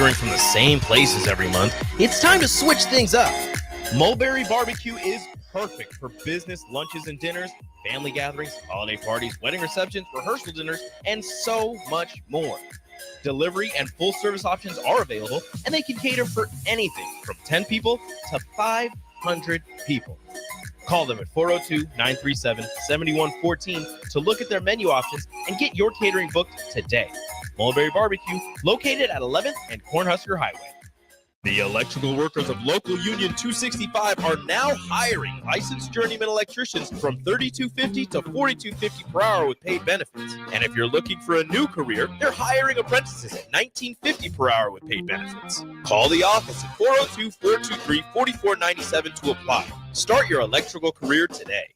ordering from the same places every month, it's time to switch things up. Mulberry Barbecue is perfect for business lunches and dinners, family gatherings, holiday parties, wedding receptions, rehearsal dinners, and so much more. Delivery and full service options are available, and they can cater for anything from 10 people to 500 people. Call them at 402-937-7114 to look at their menu options and get your catering booked today. Mulberry Barbecue, located at 11th and Cornhusker Highway. The electrical workers of Local Union 265 are now hiring licensed journeyman electricians from $32.50 to $42.50 per hour with paid benefits. And if you're looking for a new career, they're hiring apprentices at $19.50 per hour with paid benefits. Call the office at 402-423-4497 to apply. Start your electrical career today.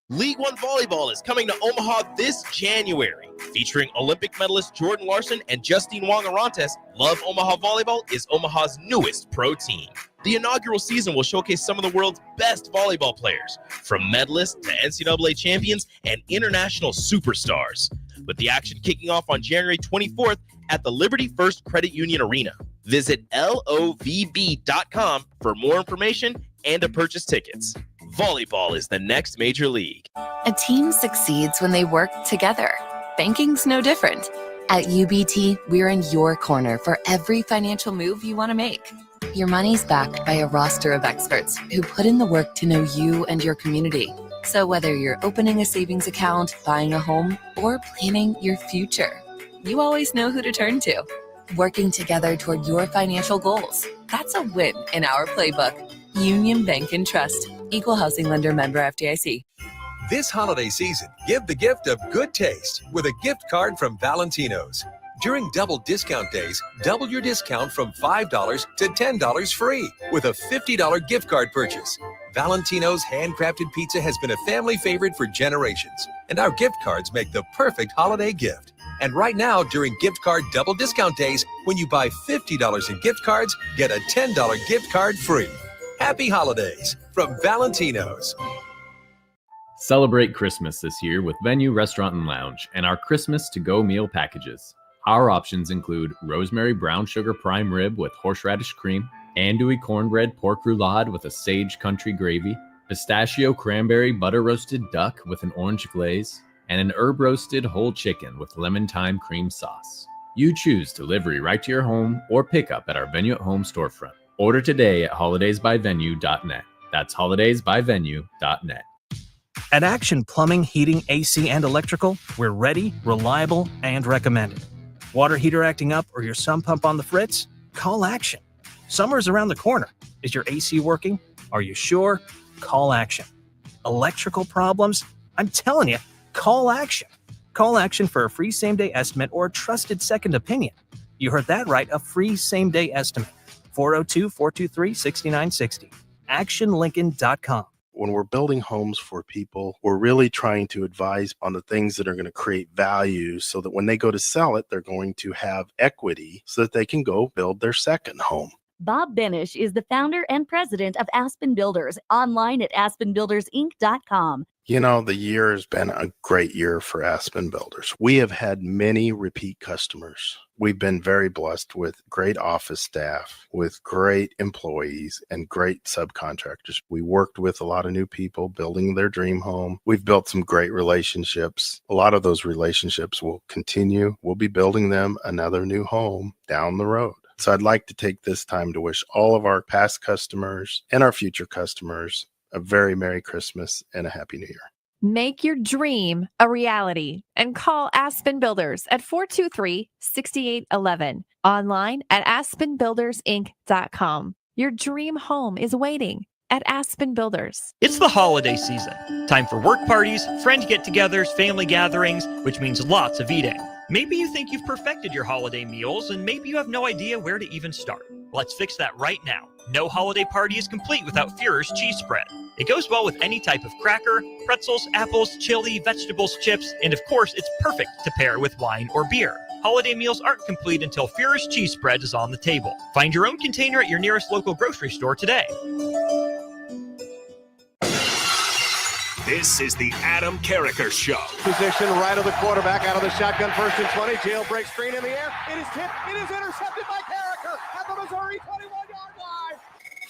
League One Volleyball is coming to Omaha this January. Featuring Olympic medalist Jordan Larson and Justine Wong-Arantes, Love Omaha Volleyball is Omaha's newest pro team. The inaugural season will showcase some of the world's best volleyball players, from medalists to NCAA champions and international superstars, with the action kicking off on January 24th at the Liberty First Credit Union Arena. Visit LOVB.com for more information and to purchase tickets. Volleyball is the next major league. A team succeeds when they work together. Banking's no different. At UBT, we're in your corner for every financial move you want to make. Your money's backed by a roster of experts who put in the work to know you and your community. So whether you're opening a savings account, buying a home, or planning your future, you always know who to turn to. Working together toward your financial goals. That's a win in our playbook. Union Bank and Trust. Equal housing lender, member FDIC. This holiday season, give the gift of good taste with a gift card from Valentino's. During double discount days, double your discount from $5 to $10 free with a $50 gift card purchase. Valentino's handcrafted pizza has been a family favorite for generations, and our gift cards make the perfect holiday gift. And right now, during gift card double discount days, when you buy $50 in gift cards, get a $10 gift card free. Happy holidays from Valentino's. Celebrate Christmas this year with Venue Restaurant and Lounge and our Christmas to-go meal packages. Our options include rosemary brown sugar prime rib with horseradish cream, andouille cornbread pork roulade with a sage country gravy, pistachio cranberry butter roasted duck with an orange glaze, and an herb roasted whole chicken with lemon thyme cream sauce. You choose delivery right to your home or pickup at our Venue at Home storefront. Order today at holidaysbyvenue.net. That's holidaysbyvenue.net. At Action Plumbing, Heating, AC, and Electrical, we're ready, reliable, and recommended. Water heater acting up or your sump pump on the fritz? Call Action. Summer's around the corner. Is your AC working? Are you sure? Call Action. Electrical problems? I'm telling you, call Action. Call Action for a free same-day estimate or a trusted second opinion. You heard that right, a free same-day estimate. 402-423-6960. ActionLincoln.com. When we're building homes for people, we're really trying to advise on the things that are going to create value so that when they go to sell it, they're going to have equity so that they can go build their second home. Bob Benish is the founder and president of Aspen Builders, online at aspenbuildersinc.com. You know, the year has been a great year for Aspen Builders. We have had many repeat customers. We've been very blessed with great office staff, with great employees, and great subcontractors. We worked with a lot of new people building their dream home. We've built some great relationships. A lot of those relationships will continue. We'll be building them another new home down the road. So I'd like to take this time to wish all of our past customers and our future customers a very Merry Christmas and a Happy New Year. Make your dream a reality and call Aspen Builders at 423-6811. Online at aspenbuildersinc.com. Your dream home is waiting at Aspen Builders. It's the holiday season. Time for work parties, friend get-togethers, family gatherings, which means lots of eating. Maybe you think you've perfected your holiday meals, and maybe you have no idea where to even start. Let's fix that right now. No holiday party is complete without Führer's cheese spread. It goes well with any type of cracker, pretzels, apples, chili, vegetables, chips, and of course, it's perfect to pair with wine or beer. Holiday meals aren't complete until Führer's cheese spread is on the table. Find your own container at your nearest local grocery store today. This is the Adam Carriker Show. Position right of the quarterback, out of the shotgun, 1st and 20. Jailbreak screen in the air. It is tipped. It is intercepted by Carriker. Missouri 21-yard line.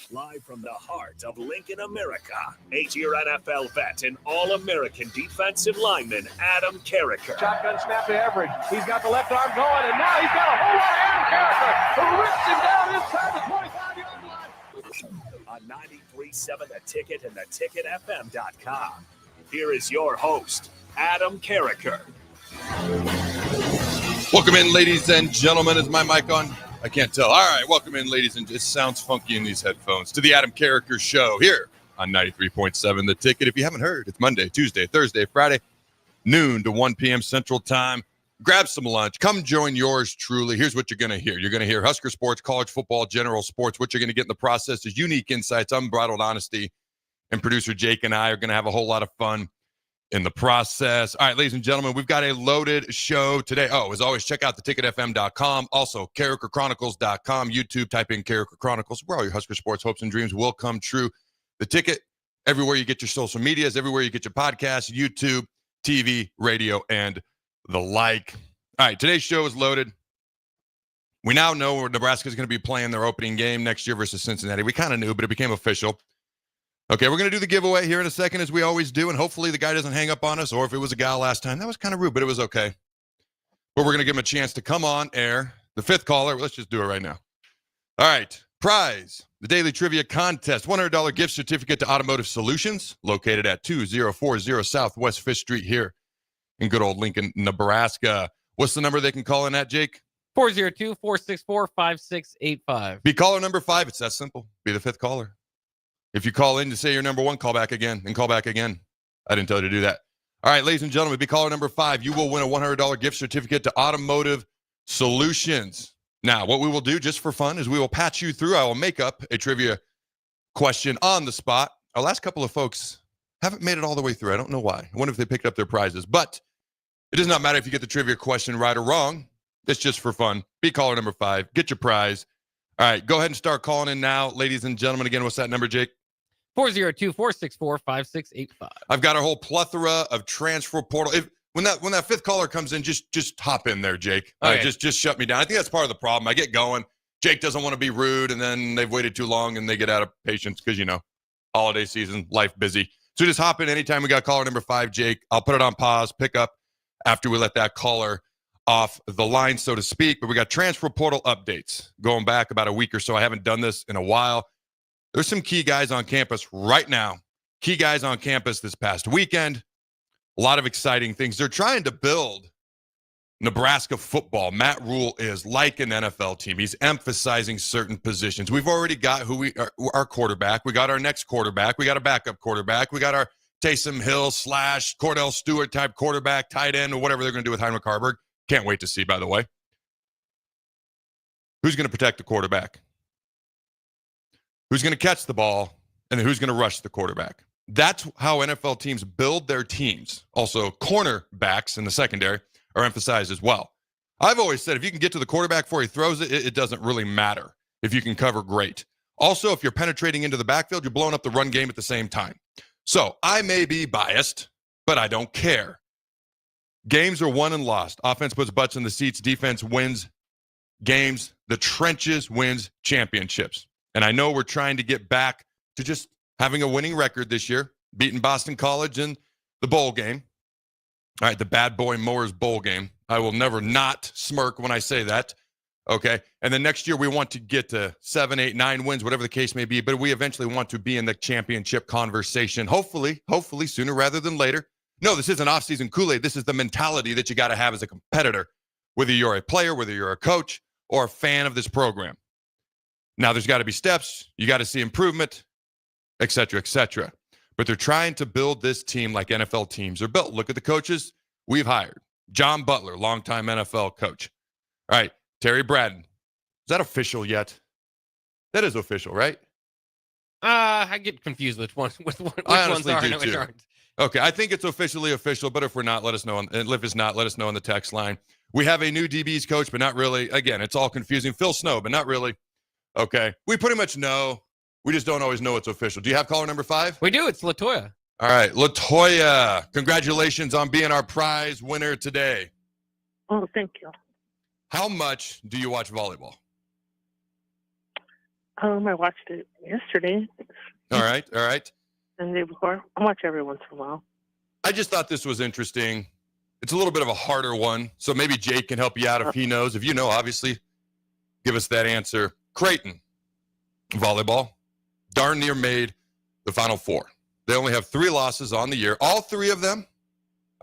Live from the heart of Lincoln, America, 8-year NFL vet and All-American defensive lineman Adam Carriker. Shotgun snap to Everett. He's got the left arm going, and now he's got a whole lot of Adam Carriker, who rips him down inside the 25-yard line. On 93.7 The Ticket and theticketfm.com. Here is your host, Adam Carriker. Welcome in, ladies and gentlemen. Is my mic on? I can't tell. All right, welcome in, ladies, and it sounds funky in these headphones, to the Adam Carriker Show here on 93.7 The Ticket. If you haven't heard, it's Monday, Tuesday, Thursday, Friday, noon to 1 p.m. Central Time. Grab some lunch. Come join yours truly. Here's what you're going to hear. You're going to hear Husker sports, college football, general sports. What you're going to get in the process is unique insights, unbridled honesty, and producer Jake and I are going to have a whole lot of fun in the process. All right, ladies and gentlemen, we've got a loaded show today. Oh, as always, check out theticketfm.com. Also, carrikerchronicles.com. YouTube, type in Carriker Chronicles, where all your Husker sports hopes and dreams will come true. The Ticket, everywhere you get your social medias, everywhere you get your podcasts, YouTube, TV, radio, and the like. All right, today's show is loaded. We now know where Nebraska is going to be playing their opening game next year versus Cincinnati. We kind of knew, but it became official. Okay, we're going to do the giveaway here in a second, as we always do, and hopefully the guy doesn't hang up on us, or if it was a gal last time, that was kind of rude, but it was okay. But we're going to give him a chance to come on air. The fifth caller, let's just do it right now. All right, prize, the daily trivia contest, $100 gift certificate to Automotive Solutions, located at 2040 Southwest 5th Street here in good old Lincoln, Nebraska. What's the number they can call in at, Jake? 402-464-5685. Be caller number 5. It's that simple. Be the fifth caller. If you call in to say you're number 1, call back again and call back again. I didn't tell you to do that. All right, ladies and gentlemen, be caller number 5. You will win a $100 gift certificate to Automotive Solutions. Now, what we will do just for fun is we will patch you through. I will make up a trivia question on the spot. Our last couple of folks haven't made it all the way through. I don't know why. I wonder if they picked up their prizes. But it does not matter if you get the trivia question right or wrong. It's just for fun. Be caller number 5. Get your prize. All right, go ahead and start calling in now, ladies and gentlemen. Again, what's that number, Jake? 402-464-5685. I've got a whole plethora of transfer portal. When that fifth caller comes in, just hop in there, Jake. Okay. Just shut me down. I think that's part of the problem. I get going. Jake doesn't want to be rude, and then they've waited too long, and they get out of patience because, holiday season, life busy. So just hop in anytime we got caller number 5, Jake. I'll put it on pause, pick up after we let that caller off the line, so to speak. But we got transfer portal updates going back about a week or so. I haven't done this in a while. There's some key guys on campus right now. Key guys on campus this past weekend. A lot of exciting things. They're trying to build Nebraska football. Matt Rule is like an NFL team. He's emphasizing certain positions. We've already got our quarterback. We got our next quarterback. We got a backup quarterback. We got our Taysom Hill / Cordell Stewart type quarterback, tight end, or whatever they're going to do with Heinrich Harburg. Can't wait to see, by the way. Who's going to protect the quarterback? Who's going to catch the ball, and then who's going to rush the quarterback? That's how NFL teams build their teams. Also, cornerbacks in the secondary are emphasized as well. I've always said if you can get to the quarterback before he throws it, it doesn't really matter. If you can cover, great. Also, if you're penetrating into the backfield, you're blowing up the run game at the same time. So I may be biased, but I don't care. Games are won and lost. Offense puts butts in the seats. Defense wins games. The trenches wins championships. And I know we're trying to get back to just having a winning record this year, beating Boston College in the bowl game. All right, the Bad Boy Mowers bowl game. I will never not smirk when I say that. Okay. And then next year we want to get to 7, 8, 9 wins, whatever the case may be. But we eventually want to be in the championship conversation. Hopefully sooner rather than later. No, this isn't off-season Kool-Aid. This is the mentality that you got to have as a competitor, whether you're a player, whether you're a coach, or a fan of this program. Now, there's got to be steps. You got to see improvement, et cetera, et cetera. But they're trying to build this team like NFL teams are built. Look at the coaches we've hired. John Butler, longtime NFL coach. All right, Terry Braden. Is that official yet? That is official, right? I get confused with which ones are and which aren't. Okay, I think it's officially official, but if we're not, let us know. And if it's not, let us know on the text line. We have a new DBs coach, but not really. Again, it's all confusing. Phil Snow, but not really. Okay, we pretty much know. We just don't always know it's official. Do you have caller number 5? We do. It's Latoya. All right, Latoya, congratulations on being our prize winner today. Oh, thank you. How much do you watch volleyball? I watched it yesterday. All right. And the day before. I watch every once in a while. I just thought this was interesting. It's a little bit of a harder one, so maybe Jake can help you out if he knows. If you know, obviously, give us that answer. Creighton volleyball darn near made the Final Four. They only have 3 losses on the year. All 3 of them,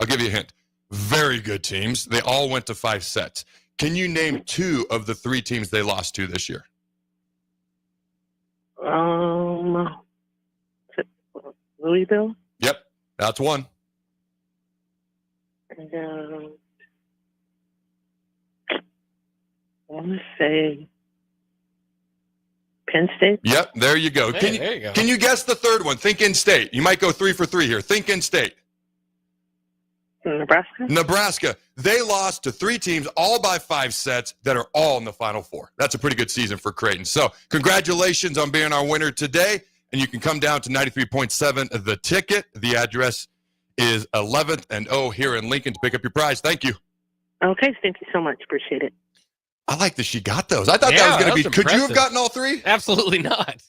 I'll give you a hint, very good teams. They all went to 5 sets. Can you name 2 of the 3 teams they lost to this year? Louisville? Yep, that's one. And, I want to say Penn State? Yep, there you go. Hey, there you go. Can you guess the third one? Think in-state. You might go 3 for 3 here. Think in-state. Nebraska. They lost to 3 teams, all by 5 sets, that are all in the Final Four. That's a pretty good season for Creighton. So congratulations on being our winner today. And you can come down to 93.7 The Ticket. The address is 11th and O here in Lincoln to pick up your prize. Thank you. Okay, thank you so much. Appreciate it. I like that she got those. I thought that was going to be. Impressive. Could you have gotten all 3? Absolutely not.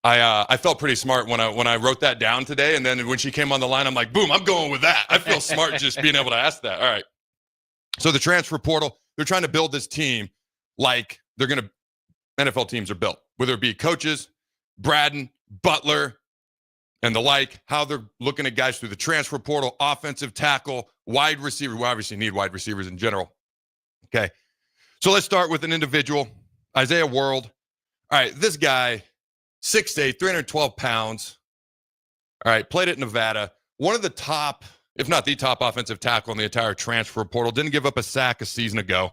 I felt pretty smart when I wrote that down today, and then when she came on the line, I'm like, boom, I'm going with that. I feel smart just being able to ask that. All right. So the transfer portal, they're trying to build this team like NFL teams are built, whether it be coaches, Braden, Butler, and the like, how they're looking at guys through the transfer portal, offensive tackle, wide receiver. We obviously need wide receivers in general. Okay. So let's start with an individual, Isaiah World. All right, this guy, 6'8", 312 pounds. All right, played at Nevada. One of the top, if not the top offensive tackle in the entire transfer portal. Didn't give up a sack a season ago. All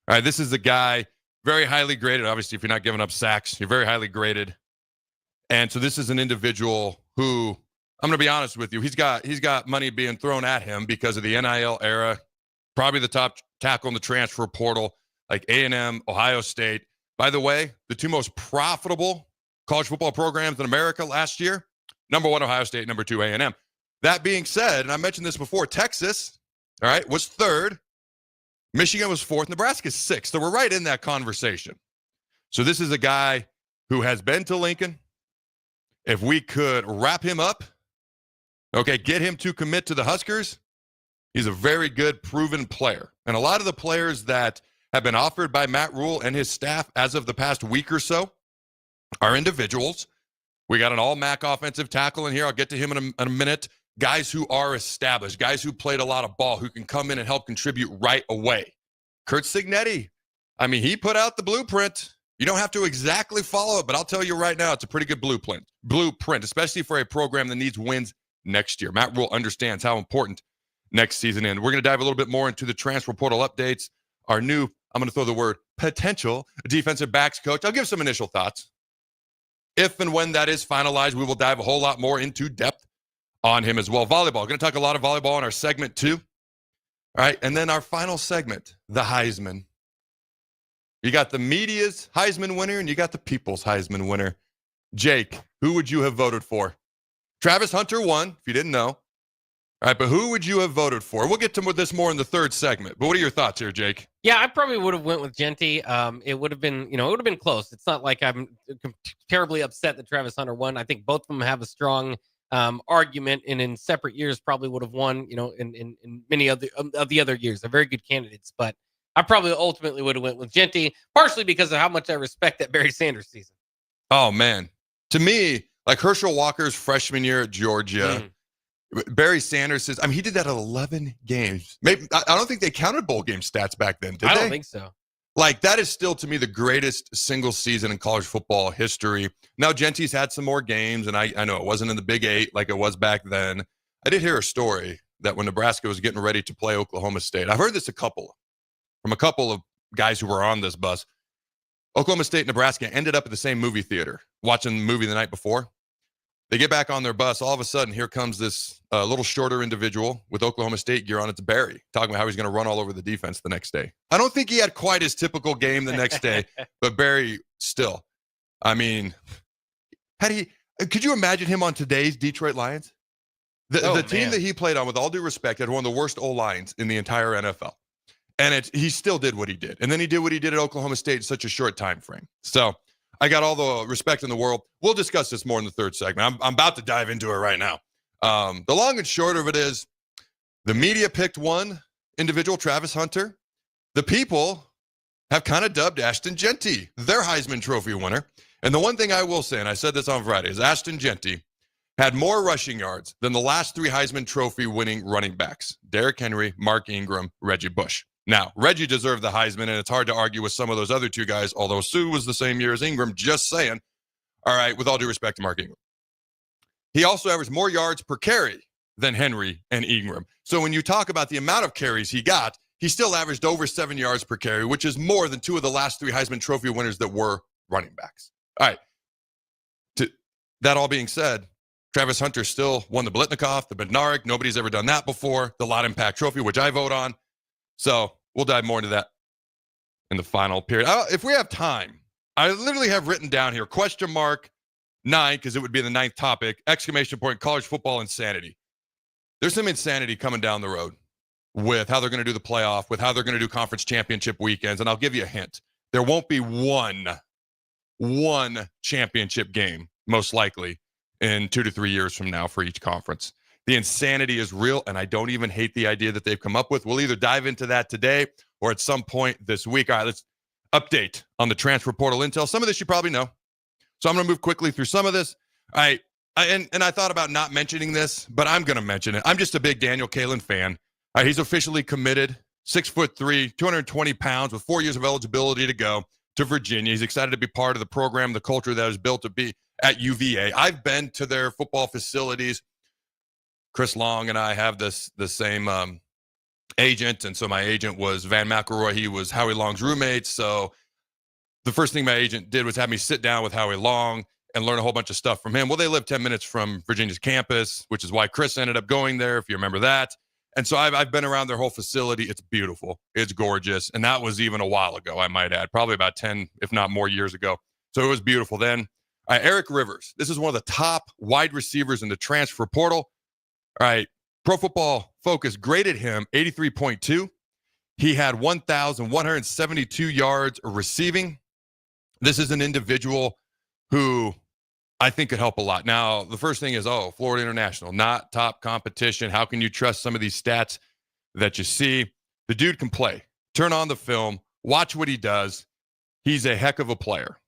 right, this is a guy very highly graded. Obviously, if you're not giving up sacks, you're very highly graded. And so this is an individual who, I'm going to be honest with you, he's got money being thrown at him because of the NIL era. Probably the top tackle in the transfer portal, like A&M, Ohio State. By the way, the 2 most profitable college football programs in America last year, number 1, Ohio State, number 2, A&M. That being said, and I mentioned this before, Texas, all right, was 3rd. Michigan was 4th. Nebraska's 6th. So we're right in that conversation. So this is a guy who has been to Lincoln. If we could wrap him up, okay, get him to commit to the Huskers, he's a very good, proven player. And a lot of the players that have been offered by Matt Rule and his staff as of the past week or so are individuals. We got an all-MAC offensive tackle in here. I'll get to him in a minute. Guys who are established, guys who played a lot of ball, who can come in and help contribute right away. Kurt Cignetti, I mean, he put out the blueprint. You don't have to exactly follow it, but I'll tell you right now, it's a pretty good blueprint, especially for a program that needs wins next year. Matt Rule understands how important next season is. We're going to dive a little bit more into the transfer portal updates. Our new, I'm going to throw the word potential defensive backs coach. I'll give some initial thoughts. If and when that is finalized, we will dive a whole lot more into depth on him as well. Volleyball. We're going to talk a lot of volleyball in our segment 2. All right. And then our final segment, the Heisman. You got the media's Heisman winner and you got the people's Heisman winner. Jake, who would you have voted for? Travis Hunter won, if you didn't know. All right, but who would you have voted for? We'll get to this more in the 3rd segment. But what are your thoughts here, Jake? Yeah, I probably would have went with Genty. It would have been, it would have been close. It's not like I'm terribly upset that Travis Hunter won. I think both of them have a strong argument, and in separate years probably would have won, in many of the other years. They're very good candidates, but I probably ultimately would have went with Genty, partially because of how much I respect that Barry Sanders season. Oh, man. To me, like Herschel Walker's freshman year at Georgia, Barry Sanders says, he did that at 11 games. Maybe I don't think they counted bowl game stats back then, did they? I don't think so. Like, that is still, to me, the greatest single season in college football history. Now, Genty's had some more games, and I know it wasn't in the Big 8 like it was back then. I did hear a story that when Nebraska was getting ready to play Oklahoma State, I've heard this from a couple of guys who were on this bus. Oklahoma State and Nebraska ended up at the same movie theater watching the movie the night before. They get back on their bus. All of a sudden, here comes this little shorter individual with Oklahoma State gear on. It's Barry, talking about how he's going to run all over the defense the next day. I don't think he had quite his typical game the next day, but Barry still. Could you imagine him on today's Detroit Lions? The team that he played on, with all due respect, had one of the worst O-lines in the entire NFL. And he still did what he did. And then he did what he did at Oklahoma State in such a short time frame. So I got all the respect in the world. We'll discuss this more in the third segment. I'm about to dive into it right now. The long and short of it is the media picked one individual, Travis Hunter. The people have kind of dubbed Ashton Jeanty their Heisman Trophy winner. And the one thing I will say, and I said this on Friday, is Ashton Jeanty had more rushing yards than the last 3 Heisman Trophy winning running backs: Derrick Henry, Mark Ingram, Reggie Bush. Now, Reggie deserved the Heisman, and it's hard to argue with some of those other 2 guys, although Sue was the same year as Ingram, just saying. All right, with all due respect to Mark Ingram. He also averaged more yards per carry than Henry and Ingram. So when you talk about the amount of carries he got, he still averaged over 7 yards per carry, which is more than 2 of the last 3 Heisman Trophy winners that were running backs. All right. That all being said, Travis Hunter still won the Blitnikoff, the Bednarik. Nobody's ever done that before. The Lot Impact Trophy, which I vote on. So we'll dive more into that in the final period. If we have time, I literally have written down here, question mark 9, because it would be the 9th topic, exclamation point, college football insanity. There's some insanity coming down the road with how they're going to do the playoff, with how they're going to do conference championship weekends. And I'll give you a hint. There won't be one championship game, most likely, in 2 to 3 years from now for each conference. The insanity is real, and I don't even hate the idea that they've come up with. We'll either dive into that today or at some point this week. All right, let's update on the transfer portal intel. Some of this you probably know. So I'm going to move quickly through some of this. All right, and I thought about not mentioning this, but I'm going to mention it. I'm just a big Daniel Kalen fan. All right, he's officially committed, 6'3", 220 pounds with 4 years of eligibility to go to Virginia. He's excited to be part of the program, the culture that is built to be at UVA. I've been to their football facilities. Chris Long and I have the same agent, and so my agent was Van McElroy. He was Howie Long's roommate. So the first thing my agent did was have me sit down with Howie Long and learn a whole bunch of stuff from him. Well, they live 10 minutes from Virginia's campus, which is why Chris ended up going there, if you remember that. And so I've been around their whole facility. It's beautiful. It's gorgeous. And that was even a while ago, I might add, probably about 10, if not more years ago. So it was beautiful then. Eric Rivers. This is one of the top wide receivers in the transfer portal. All right. Pro Football Focus graded him 83.2. He had 1,172 yards receiving. This is an individual who I think could help a lot. Now, the first thing is, Florida International, not top competition. How can you trust some of these stats that you see? The dude can play. Turn on the film. Watch what he does. He's a heck of a player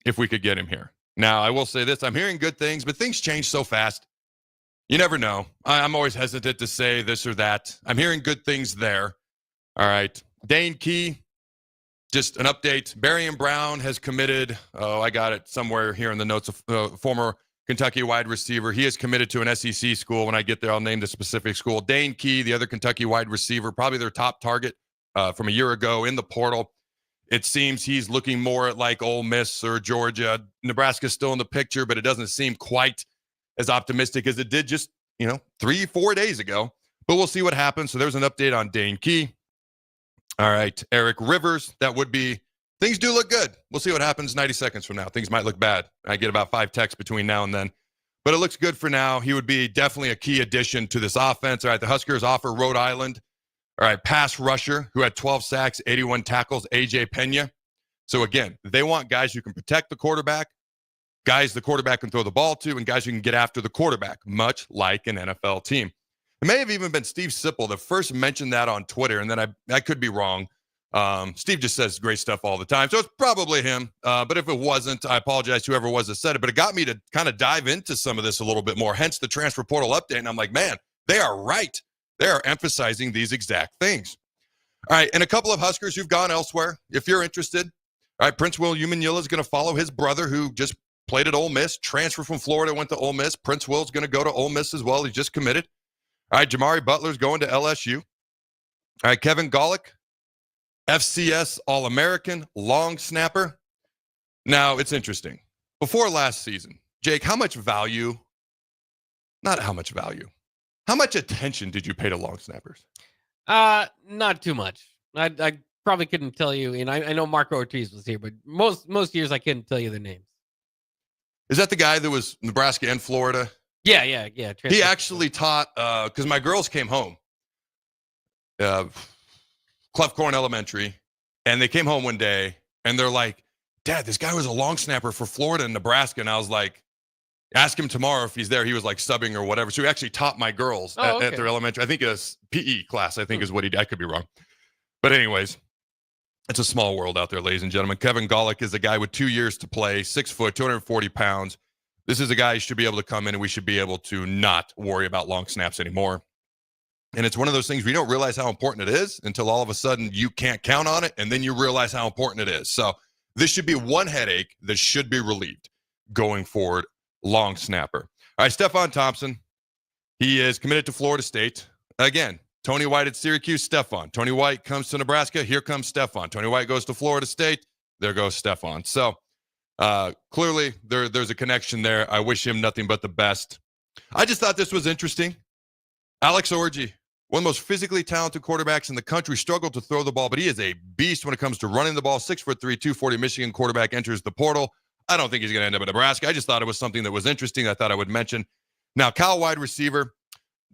if we could get him here. Now, I will say this. I'm hearing good things, but things change so fast. You never know. I'm always hesitant to say this or that. I'm hearing good things there. All right. Dane Key, just an update. Barrion Brown has committed. I got it somewhere here in the notes. Former Kentucky wide receiver. He is committed to an SEC school. When I get there, I'll name the specific school. Dane Key, the other Kentucky wide receiver, probably their top target from a year ago in the portal. It seems he's looking more at like Ole Miss or Georgia. Nebraska's still in the picture, but it doesn't seem quite as optimistic as it did just, 3-4 days ago. But we'll see what happens. So there's an update on Dane Key. All right, Eric Rivers. Things do look good. We'll see what happens 90 seconds from now. Things might look bad. I get about 5 texts between now and then. But it looks good for now. He would be definitely a key addition to this offense. All right, the Huskers offer Rhode Island. All right, pass rusher who had 12 sacks, 81 tackles, A.J. Pena. So again, they want guys who can protect the quarterback, guys the quarterback can throw the ball to, and guys who can get after the quarterback, much like an NFL team. It may have even been Steve Sipple that first mentioned that on Twitter, and then I could be wrong. Steve just says great stuff all the time, so it's probably him. But if it wasn't, I apologize to whoever it was that said it. But it got me to kind of dive into some of this a little bit more, hence the transfer portal update. And I'm like, man, they are right. They are emphasizing these exact things. All right, and a couple of Huskers who've gone elsewhere, if you're interested. All right, Prince Will Umanila is going to follow his brother who just played at Ole Miss, transferred from Florida, went to Ole Miss. Prince Will's going to go to Ole Miss as well. He's just committed. All right, Jamari Butler's going to LSU. All right, Kevin Golick, FCS All-American, long snapper. Now, it's interesting. Before last season, Jake, how much attention did you pay to long snappers? Not too much. I probably couldn't tell you. And I know Marco Ortiz was here, but most years I couldn't tell you the names. Is that the guy that was Nebraska and Florida? Yeah. He actually taught, because my girls came home, Cleft Corn Elementary, and they came home one day, and they're like, Dad, this guy was a long snapper for Florida and Nebraska. And I was like, ask him tomorrow if he's there. He was like subbing or whatever. So he actually taught my girls at their elementary. I think a PE class, I think is what he did. I could be wrong. But anyways, it's a small world out there, ladies and gentlemen. Kevin Golick is a guy with 2 years to play, 6 foot, 240 pounds. This is a guy who should be able to come in and we should be able to not worry about long snaps anymore. And it's one of those things where you don't realize how important it is until all of a sudden you can't count on it. And then you realize how important it is. So this should be one headache that should be relieved going forward. Long snapper. All right, Stephon Thompson. He is committed to Florida State. Again, Tony White at Syracuse, Stephon. Tony White comes to Nebraska. Here comes Stephon. Tony White goes to Florida State. There goes Stephon. So clearly there's a connection there. I wish him nothing but the best. I just thought this was interesting. Alex Orji, one of the most physically talented quarterbacks in the country, struggled to throw the ball, but he is a beast when it comes to running the ball. 6'3", 240 Michigan quarterback enters the portal. I don't think he's going to end up at Nebraska. I just thought it was something that was interesting. I thought I would mention. Now, Cal wide receiver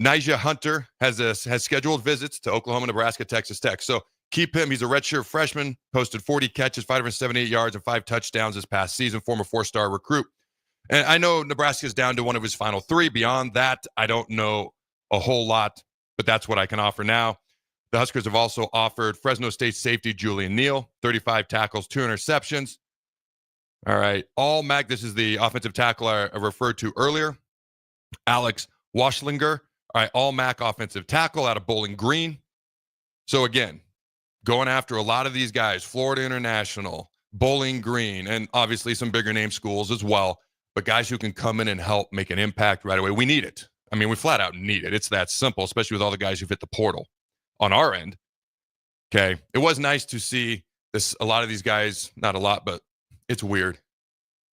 Nijah Hunter has scheduled visits to Oklahoma, Nebraska, Texas Tech. So keep him. He's a redshirt freshman, posted 40 catches, 578 yards, and 5 touchdowns this past season, former 4-star recruit. And I know Nebraska's down to one of his final 3. Beyond that, I don't know a whole lot, but that's what I can offer now. The Huskers have also offered Fresno State safety Julian Neal, 35 tackles, 2 interceptions. All right, all MAC, this is the offensive tackle I referred to earlier, Alex Washlinger. All right, all MAC offensive tackle out of Bowling Green. So again, going after a lot of these guys, Florida International, Bowling Green, and obviously some bigger name schools as well, but guys who can come in and help make an impact right away. We need it. I mean, we flat out need it. It's that simple, especially with all the guys who've hit the portal on our end. Okay, it was nice to see this. A lot of these guys, not a lot, but it's weird. It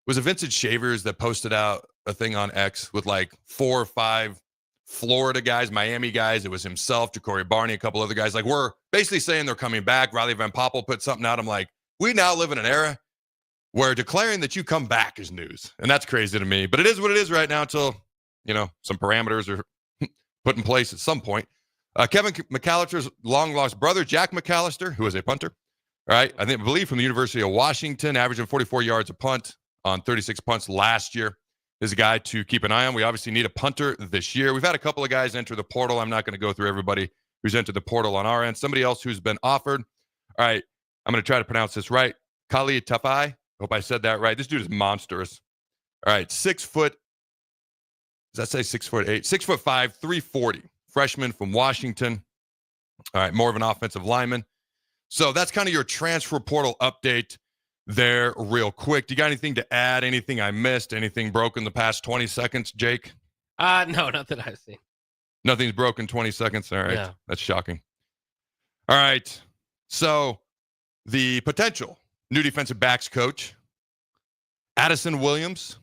was a Vincent Shavers that posted out a thing on X with like 4 or 5 Florida guys, Miami guys. It was himself, Ja'Cory Barney, a couple other guys. Like, we're basically saying they're coming back. Riley Van Poppel put something out. I'm like, we now live in an era where declaring that you come back is news. And that's crazy to me. But it is what it is right now until, some parameters are put in place at some point. Kevin McAllister's long-lost brother, Jack McAllister, who is a punter. All right, I believe from the University of Washington, averaging 44 yards a punt on 36 punts last year. Is a guy to keep an eye on. We obviously need a punter this year. We've had a couple of guys enter the portal. I'm not going to go through everybody who's entered the portal on our end. Somebody else who's been offered. All right, I'm going to try to pronounce this right. Kali Tafai. Hope I said that right. This dude is monstrous. All right, 6 foot. Does that say 6'8"? 6'5", 340. Freshman from Washington. All right, more of an offensive lineman. So that's kind of your transfer portal update there real quick. Do you got anything to add? Anything I missed? Anything broken the past 20 seconds, Jake? No, not that I've seen. Nothing's broken 20 seconds? All right, Yeah. That's shocking. All right, so the potential new defensive backs coach, Addison Williams,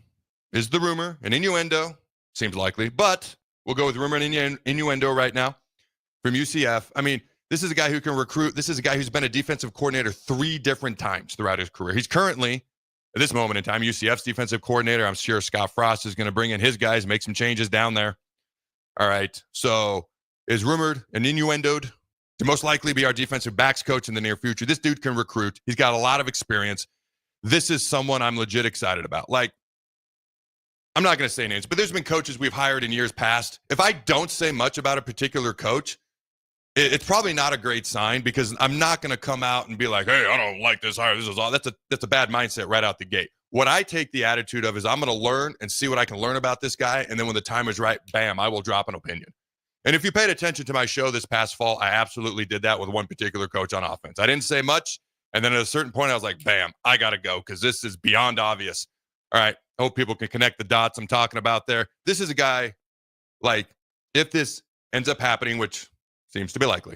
is the rumor, an innuendo, seems likely, but we'll go with rumor and innuendo right now from UCF. I mean, this is a guy who can recruit. This is a guy who's been a defensive coordinator 3 different times throughout his career. He's currently, at this moment in time, UCF's defensive coordinator. I'm sure Scott Frost is going to bring in his guys, make some changes down there. All right. So is rumored and innuendoed to most likely be our defensive backs coach in the near future. This dude can recruit. He's got a lot of experience. This is someone I'm legit excited about. Like, I'm not going to say names, but there's been coaches we've hired in years past. If I don't say much about a particular coach, it's probably not a great sign, because I'm not going to come out and be like, hey, I don't like this hire. This is all. That's a bad mindset right out the gate. What I take the attitude of is I'm going to learn and see what I can learn about this guy. And then when the time is right, bam, I will drop an opinion. And if you paid attention to my show this past fall, I absolutely did that with one particular coach on offense. I didn't say much. And then at a certain point, I was like, bam, I got to go, because this is beyond obvious. All right. I hope people can connect the dots I'm talking about there. This is a guy, like, if this ends up happening, which seems to be likely,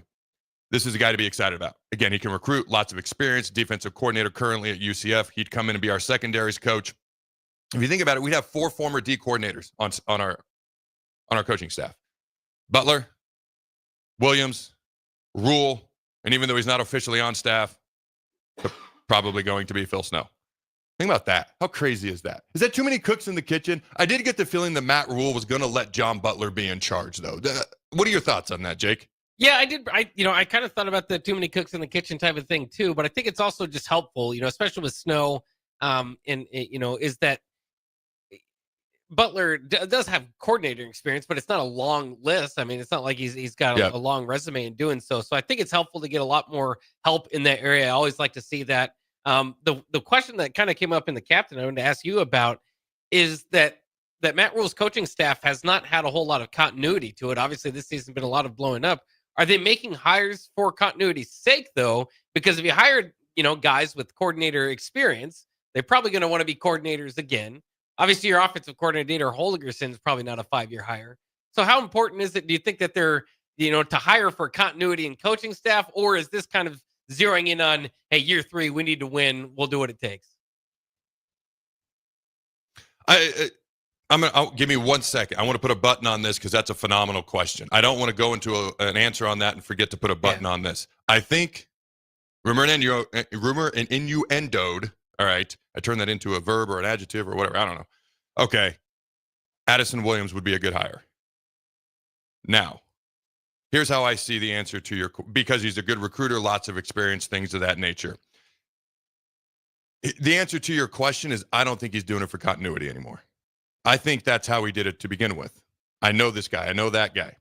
this is a guy to be excited about. Again, he can recruit, lots of experience, defensive coordinator currently at UCF. He'd come in and be our secondaries coach. If you think about it, we'd have 4 former D coordinators on our coaching staff. Butler, Williams, Rule, and even though he's not officially on staff, probably going to be Phil Snow. Think about that. How crazy is that? Is that too many cooks in the kitchen? I did get the feeling that Matt Rule was going to let John Butler be in charge, though. What are your thoughts on that, Jake? Yeah, I did. I kind of thought about the too many cooks in the kitchen type of thing too, but I think it's also just helpful, especially with Snow. is that Butler does have coordinator experience, but it's not a long list. I mean, it's not like he's got a long resume in doing so. So I think it's helpful to get a lot more help in that area. I always like to see that. The question that kind of came up in the captain I wanted to ask you about is that Matt Rule's coaching staff has not had a whole lot of continuity to it. Obviously, this season's been a lot of blowing up. Are they making hires for continuity's sake, though? Because if you hired, guys with coordinator experience, they're probably going to want to be coordinators again. Obviously, your offensive coordinator, Holgerson, is probably not a 5-year hire. So how important is it, do you think, that they're, to hire for continuity and coaching staff? Or is this kind of zeroing in on, hey, year 3, we need to win. We'll do what it takes? I'll give me 1 second. I want to put a button on this because that's a phenomenal question. I don't want to go into an answer on that and forget to put a button on this. I think rumor and innuendoed. All right. I turn that into a verb or an adjective or whatever. I don't know. Okay. Addison Williams would be a good hire. Now, here's how I see the answer to because he's a good recruiter, lots of experience, things of that nature. The answer to your question is I don't think he's doing it for continuity anymore. I think that's how he did it to begin with. I know this guy. I know that guy.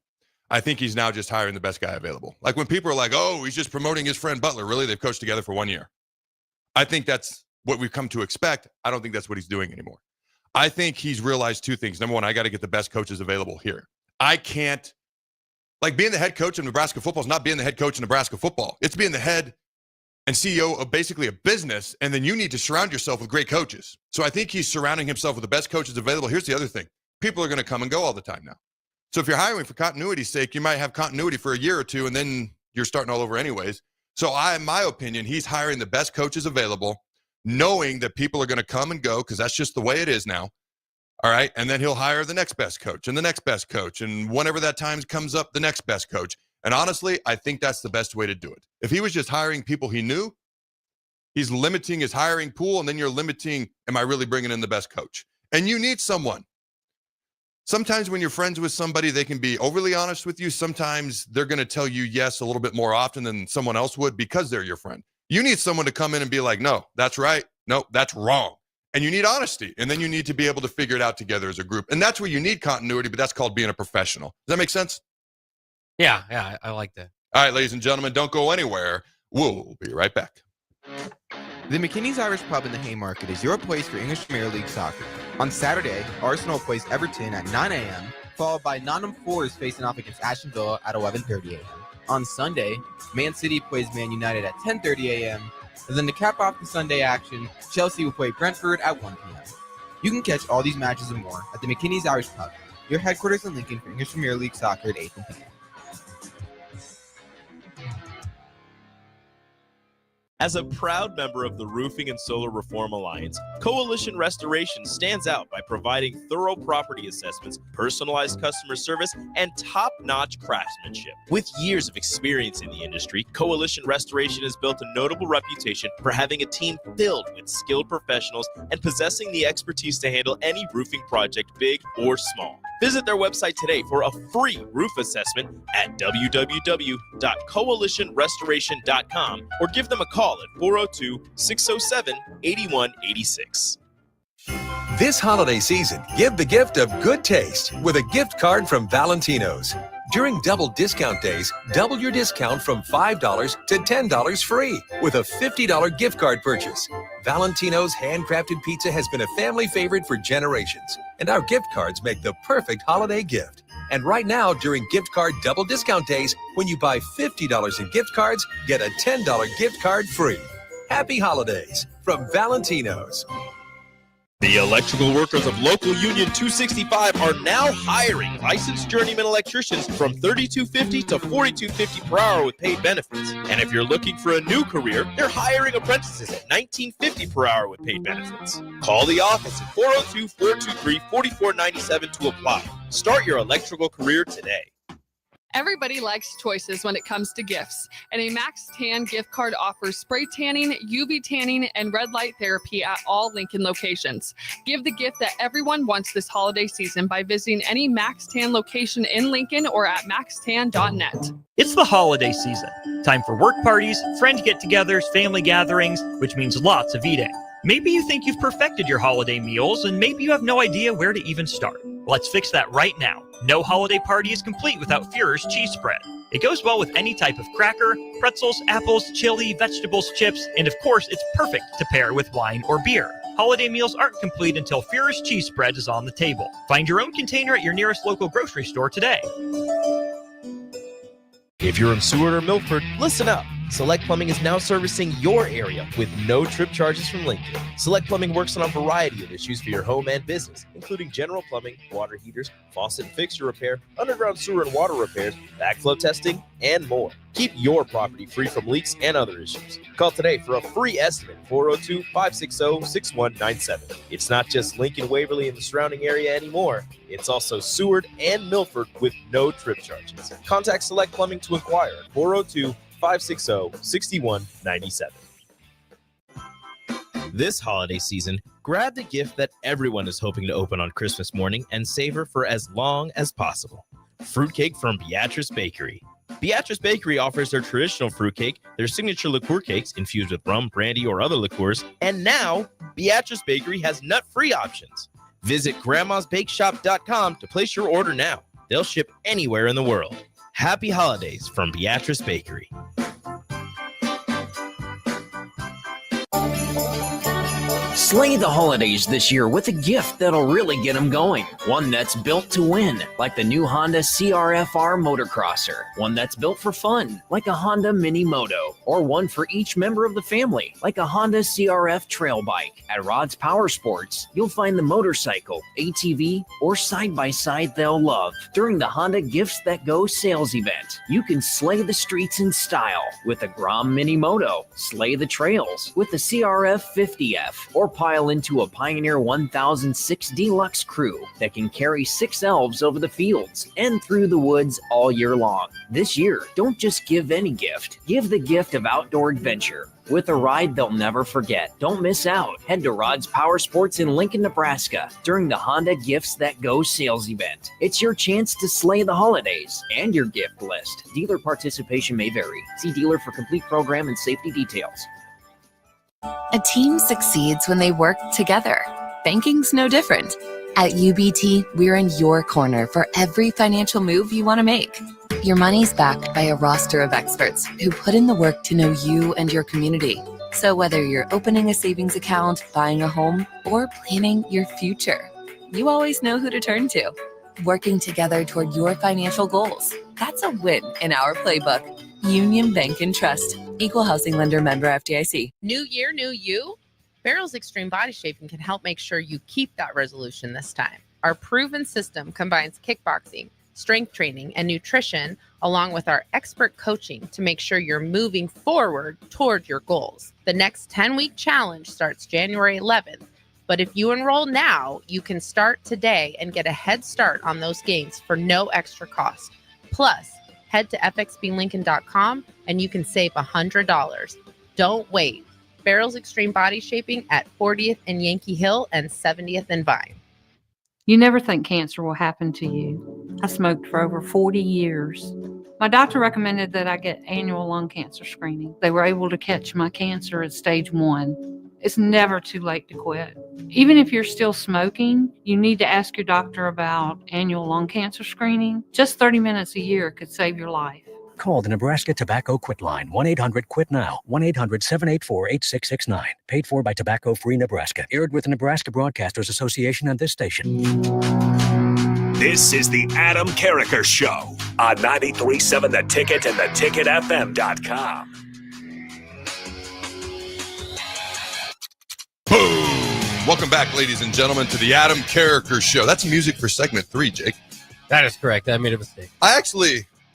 I think he's now just hiring the best guy available. Like when people are like, oh, he's just promoting his friend Butler. Really? They've coached together for 1 year. I think that's what we've come to expect. I don't think that's what he's doing anymore. I think he's realized 2 things. Number one, I got to get the best coaches available here. I can't, being the head coach of Nebraska football is not being the head coach of Nebraska football. It's being the head and CEO of basically a business, and then you need to surround yourself with great coaches. So I think he's surrounding himself with the best coaches available. Here's the other thing. People are going to come and go all the time now. So if you're hiring for continuity's sake, you might have continuity for a year or 2, and then you're starting all over anyways. So in my opinion, he's hiring the best coaches available, knowing that people are going to come and go because that's just the way it is now. All right. And then he'll hire the next best coach and the next best coach. And whenever that time comes up, the next best coach. And honestly, I think that's the best way to do it. If he was just hiring people he knew, he's limiting his hiring pool. And then you're limiting, am I really bringing in the best coach? And you need someone. Sometimes when you're friends with somebody, they can be overly honest with you. Sometimes they're going to tell you yes a little bit more often than someone else would because they're your friend. You need someone to come in and be like, no, that's right. No, that's wrong. And you need honesty. And then you need to be able to figure it out together as a group. And that's where you need continuity, but that's called being a professional. Does that make sense? Yeah, I like that. All right, ladies and gentlemen, don't go anywhere. We'll be right back. The McKinney's Irish Pub in the Haymarket is your place for English Premier League soccer. On Saturday, Arsenal plays Everton at 9 a.m., followed by Nottingham Forest facing off against Aston Villa at 11:30 a.m. On Sunday, Man City plays Man United at 10:30 a.m., and then to cap off the Sunday action, Chelsea will play Brentford at 1 p.m. You can catch all these matches and more at the McKinney's Irish Pub, your headquarters in Lincoln for English Premier League soccer at 8 p.m. As a proud member of the Roofing and Solar Reform Alliance, Coalition Restoration stands out by providing thorough property assessments, personalized customer service, and top-notch craftsmanship. With years of experience in the industry, Coalition Restoration has built a notable reputation for having a team filled with skilled professionals and possessing the expertise to handle any roofing project, big or small. Visit their website today for a free roof assessment at www.coalitionrestoration.com or give them a call at 402-607-8186. This holiday season, give the gift of good taste with a gift card from Valentino's. During double discount days, double your discount from $5 to $10 free with a $50 gift card purchase. Valentino's handcrafted pizza has been a family favorite for generations, and our gift cards make the perfect holiday gift. And right now, during gift card double discount days, when you buy $50 in gift cards, get a $10 gift card free. Happy holidays from Valentino's. The electrical workers of Local Union 265 are now hiring licensed journeyman electricians from $32.50 to $42.50 per hour with paid benefits. And if you're looking for a new career, they're hiring apprentices at $19.50 per hour with paid benefits. Call the office at 402-423-4497 to apply. Start your electrical career today. Everybody likes choices when it comes to gifts, and a Max Tan gift card offers spray tanning, UV tanning, and red light therapy at all Lincoln locations. Give the gift that everyone wants this holiday season by visiting any Max Tan location in Lincoln or at maxtan.net. It's the holiday season. Time for work parties, friend get-togethers, family gatherings, which means lots of eating. Maybe you think you've perfected your holiday meals, and maybe you have no idea where to even start. Let's fix that right now. No holiday party is complete without Führer's cheese spread. It goes well with any type of cracker, pretzels, apples, chili, vegetables, chips, and of course, it's perfect to pair with wine or beer. Holiday meals aren't complete until Führer's cheese spread is on the table. Find your own container at your nearest local grocery store today. If you're in Seward or Milford, listen up. Select Plumbing is now servicing your area with no trip charges from Lincoln. Select Plumbing works on a variety of issues for your home and business, including general plumbing, water heaters, faucet and fixture repair, underground sewer and water repairs, backflow testing, and more. Keep your property free from leaks and other issues. Call today for a free estimate, 402-560-6197. It's not just Lincoln, Waverly, and the surrounding area anymore. It's also Seward and Milford with no trip charges. Contact Select Plumbing to inquire at 402-560-6197. This holiday season, grab the gift that everyone is hoping to open on Christmas morning and savor for as long as possible. Fruitcake from Beatrice Bakery. Beatrice Bakery offers their traditional fruitcake, their signature liqueur cakes infused with rum, brandy, or other liqueurs, and now Beatrice Bakery has nut-free options. Visit grandmasbakeshop.com to place your order now. They'll ship anywhere in the world. Happy holidays from Beatrice Bakery. Slay the holidays this year with a gift that'll really get them going. One that's built to win, like the new Honda CR-FR Motocrosser. One that's built for fun, like a Honda Mini Moto. Or one for each member of the family, like a Honda CR-F Trail Bike. At Rod's Power Sports, you'll find the motorcycle, ATV, or side-by-side they'll love. During the Honda Gifts That Go sales event, you can slay the streets in style with a Grom Mini Moto, slay the trails with the CR-F 50F, or pile into a Pioneer 1006 Deluxe Crew that can carry 6 elves over the fields and through the woods all year long. This year, don't just give any gift. Give the gift of outdoor adventure with a ride they'll never forget. Don't miss out. Head to Rod's Power Sports in Lincoln, Nebraska during the Honda Gifts That Go sales event. It's your chance to slay the holidays and your gift list. Dealer participation may vary. See dealer for complete program and safety details. A team succeeds when they work together. Banking's no different. At UBT, we're in your corner for every financial move you want to make. Your money's backed by a roster of experts who put in the work to know you and your community. So whether you're opening a savings account, buying a home, or planning your future, you always know who to turn to. Working together toward your financial goals. That's a win in our playbook. Union Bank and Trust. Equal housing lender, member FDIC. New year, new you? Barrel's Extreme Body Shaping can help make sure you keep that resolution this time. Our proven system combines kickboxing, strength training, and nutrition, along with our expert coaching to make sure you're moving forward toward your goals. The next 10-week challenge starts January 11th, but if you enroll now, you can start today and get a head start on those gains for no extra cost. Plus, head to fxblincoln.com and you can save $100. Don't wait. Barrel's Extreme Body Shaping at 40th and Yankee Hill and 70th and Vine. You never think cancer will happen to you. I smoked for over 40 years. My doctor recommended that I get annual lung cancer screening. They were able to catch my cancer at stage 1. It's never too late to quit. Even if you're still smoking, you need to ask your doctor about annual lung cancer screening. Just 30 minutes a year could save your life. Call the Nebraska Tobacco Quit Line, 1-800-QUIT-NOW, 1-800-784-8669. Paid for by Tobacco Free Nebraska. Aired with the Nebraska Broadcasters Association and this station. This is the Adam Carriker Show on 93.7 The Ticket and theticketfm.com. Boom! Welcome back, ladies and gentlemen, to the Adam Carriker Show. That's music for segment 3, Jake. That is correct. I made a mistake.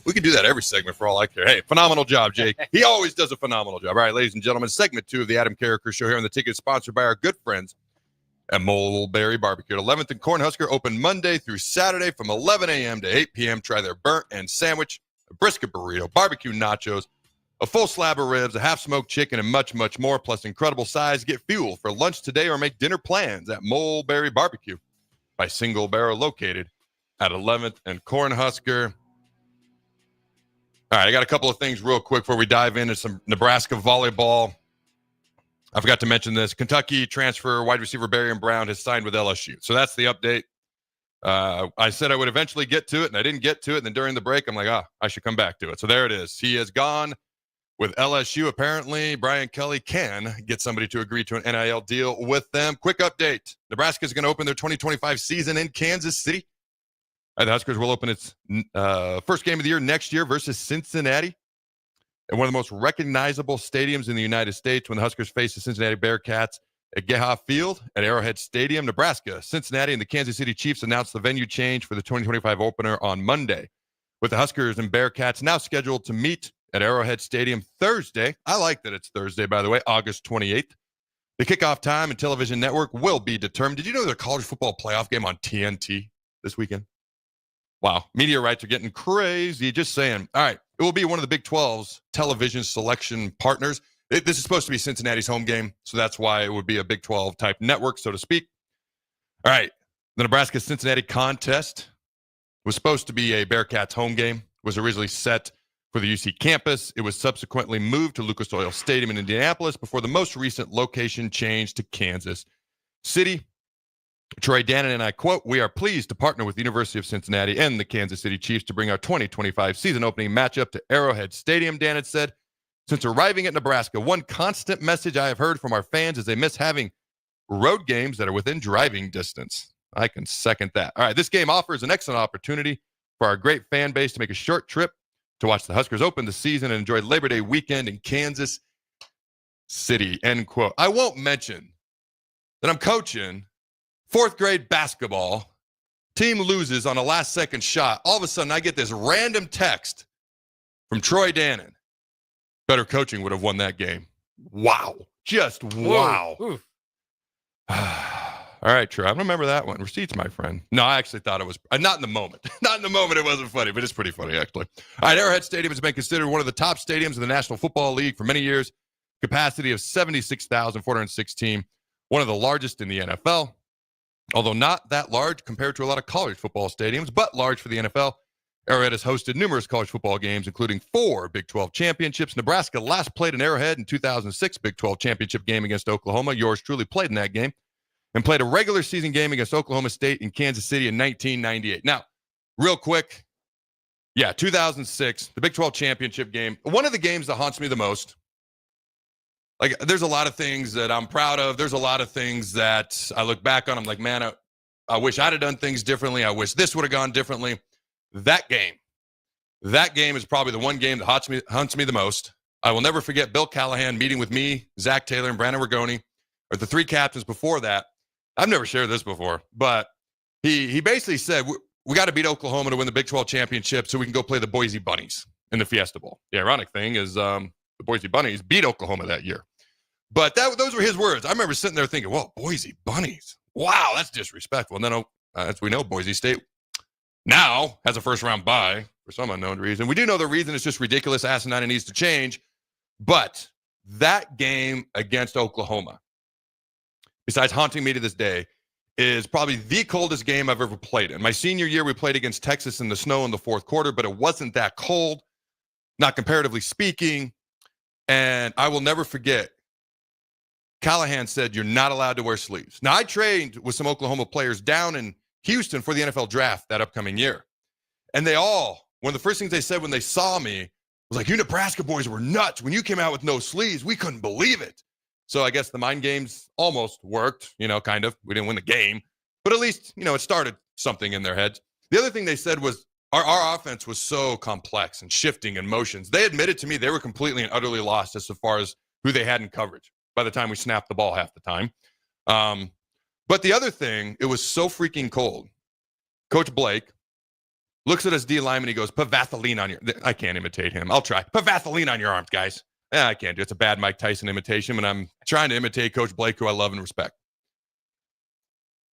We could do that every segment for all I care. Hey, phenomenal job, Jake. He always does a phenomenal job. All right, ladies and gentlemen, segment 2 of the Adam Carriker Show here on the Ticket, sponsored by our good friends at Mulberry Barbecue. 11th and Cornhusker, open Monday through Saturday from 11 a.m. to 8 p.m. Try their burnt end sandwich, a brisket burrito, barbecue nachos, a full slab of ribs, a half-smoked chicken, and much, much more, plus incredible size. Get fuel for lunch today or make dinner plans at Mulberry Barbecue by Single Barrel, located at 11th and Cornhusker. All right, I got a couple of things real quick before we dive into some Nebraska volleyball. I forgot to mention this. Kentucky transfer wide receiver Barry Brown has signed with LSU. So that's the update. I said I would eventually get to it, and I didn't get to it. And then during the break, I'm like, I should come back to it. So there it is. He has gone with LSU. Apparently, Brian Kelly can get somebody to agree to an NIL deal with them. Quick update. Nebraska is going to open their 2025 season in Kansas City. The Huskers will open its first game of the year next year versus Cincinnati at one of the most recognizable stadiums in the United States when the Huskers face the Cincinnati Bearcats at Geha Field at Arrowhead Stadium. Nebraska, Cincinnati, and the Kansas City Chiefs announced the venue change for the 2025 opener on Monday, with the Huskers and Bearcats now scheduled to meet at Arrowhead Stadium Thursday. I like that it's Thursday, by the way, August 28th. The kickoff time and television network will be determined. Did you know there's a college football playoff game on TNT this weekend? Wow. Media rights are getting crazy. Just saying. All right. It will be one of the Big 12's television selection partners. This is supposed to be Cincinnati's home game, so that's why it would be a Big 12 type network, so to speak. All right. The Nebraska-Cincinnati contest was supposed to be a Bearcats home game, was originally set for the UC campus. It was subsequently moved to Lucas Oil Stadium in Indianapolis before the most recent location change to Kansas City. Troy Dannon and I quote, "We are pleased to partner with the University of Cincinnati and the Kansas City Chiefs to bring our 2025 season opening matchup to Arrowhead Stadium," Dannon said. "Since arriving at Nebraska, one constant message I have heard from our fans is they miss having road games that are within driving distance." I can second that. All right, this game offers an excellent opportunity for our great fan base to make a short trip to watch the Huskers open the season and enjoy Labor Day weekend in Kansas City, end quote. I won't mention that I'm coaching fourth grade basketball. Team loses on a last-second shot. All of a sudden, I get this random text from Troy Dannon. Better coaching would have won that game. Wow. Just wow. All right, Troy, I don't remember that one. Receipts, my friend. No, I actually thought it was, not in the moment. Not in the moment, it wasn't funny, but it's pretty funny, actually. All right, Arrowhead Stadium has been considered one of the top stadiums in the National Football League for many years. Capacity of 76,416, one of the largest in the NFL. Although not that large compared to a lot of college football stadiums, but large for the NFL. Arrowhead has hosted numerous college football games, including 4 Big 12 championships. Nebraska last played in Arrowhead in 2006 Big 12 championship game against Oklahoma. Yours truly played in that game. And played a regular season game against Oklahoma State in Kansas City in 1998. Now, real quick, 2006, the Big 12 championship game. One of the games that haunts me the most. Like, there's a lot of things that I'm proud of. There's a lot of things that I look back on. I'm like, man, I wish I'd have done things differently. I wish this would have gone differently. That game is probably the one game that haunts me the most. I will never forget Bill Callahan meeting with me, Zach Taylor, and Brandon Rigoni, or the 3 captains before that. I've never shared this before, but he basically said, we got to beat Oklahoma to win the Big 12 championship so we can go play the Boise Bunnies in the Fiesta Bowl. The ironic thing is the Boise Bunnies beat Oklahoma that year. But those were his words. I remember sitting there thinking, well, Boise Bunnies. Wow, that's disrespectful. And then, as we know, Boise State now has a first-round bye for some unknown reason. We do know the reason is just ridiculous, asinine, and needs to change. But that game against Oklahoma, besides haunting me to this day, is probably the coldest game I've ever played in. My senior year, we played against Texas in the snow in the fourth quarter, but it wasn't that cold, not comparatively speaking. And I will never forget, Callahan said, you're not allowed to wear sleeves. Now, I trained with some Oklahoma players down in Houston for the NFL draft that upcoming year. And they all, one of the first things they said when they saw me was like, you Nebraska boys were nuts. When you came out with no sleeves, we couldn't believe it. So I guess the mind games almost worked, kind of. We didn't win the game, but at least, it started something in their heads. The other thing they said was our offense was so complex and shifting in motions. They admitted to me they were completely and utterly lost as far as who they had in coverage by the time we snapped the ball half the time. But the other thing, it was so freaking cold. Coach Blake looks at his D lineman. He goes, put Vaseline on your, I can't imitate him. I'll try. Put Vaseline on your arms, guys. I can't do it. It's a bad Mike Tyson imitation, and I'm trying to imitate Coach Blake, who I love and respect.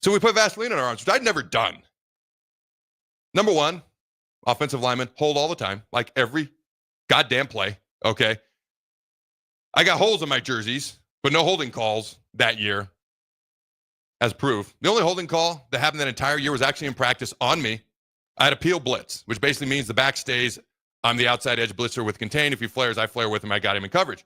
So we put Vaseline on our arms, which I'd never done. Number one, offensive lineman, hold all the time, like every goddamn play, okay? I got holes in my jerseys, but no holding calls that year as proof. The only holding call that happened that entire year was actually in practice on me. I had a peel blitz, which basically means the back stays. I'm the outside edge blitzer with contain. If he flares, I flare with him. I got him in coverage.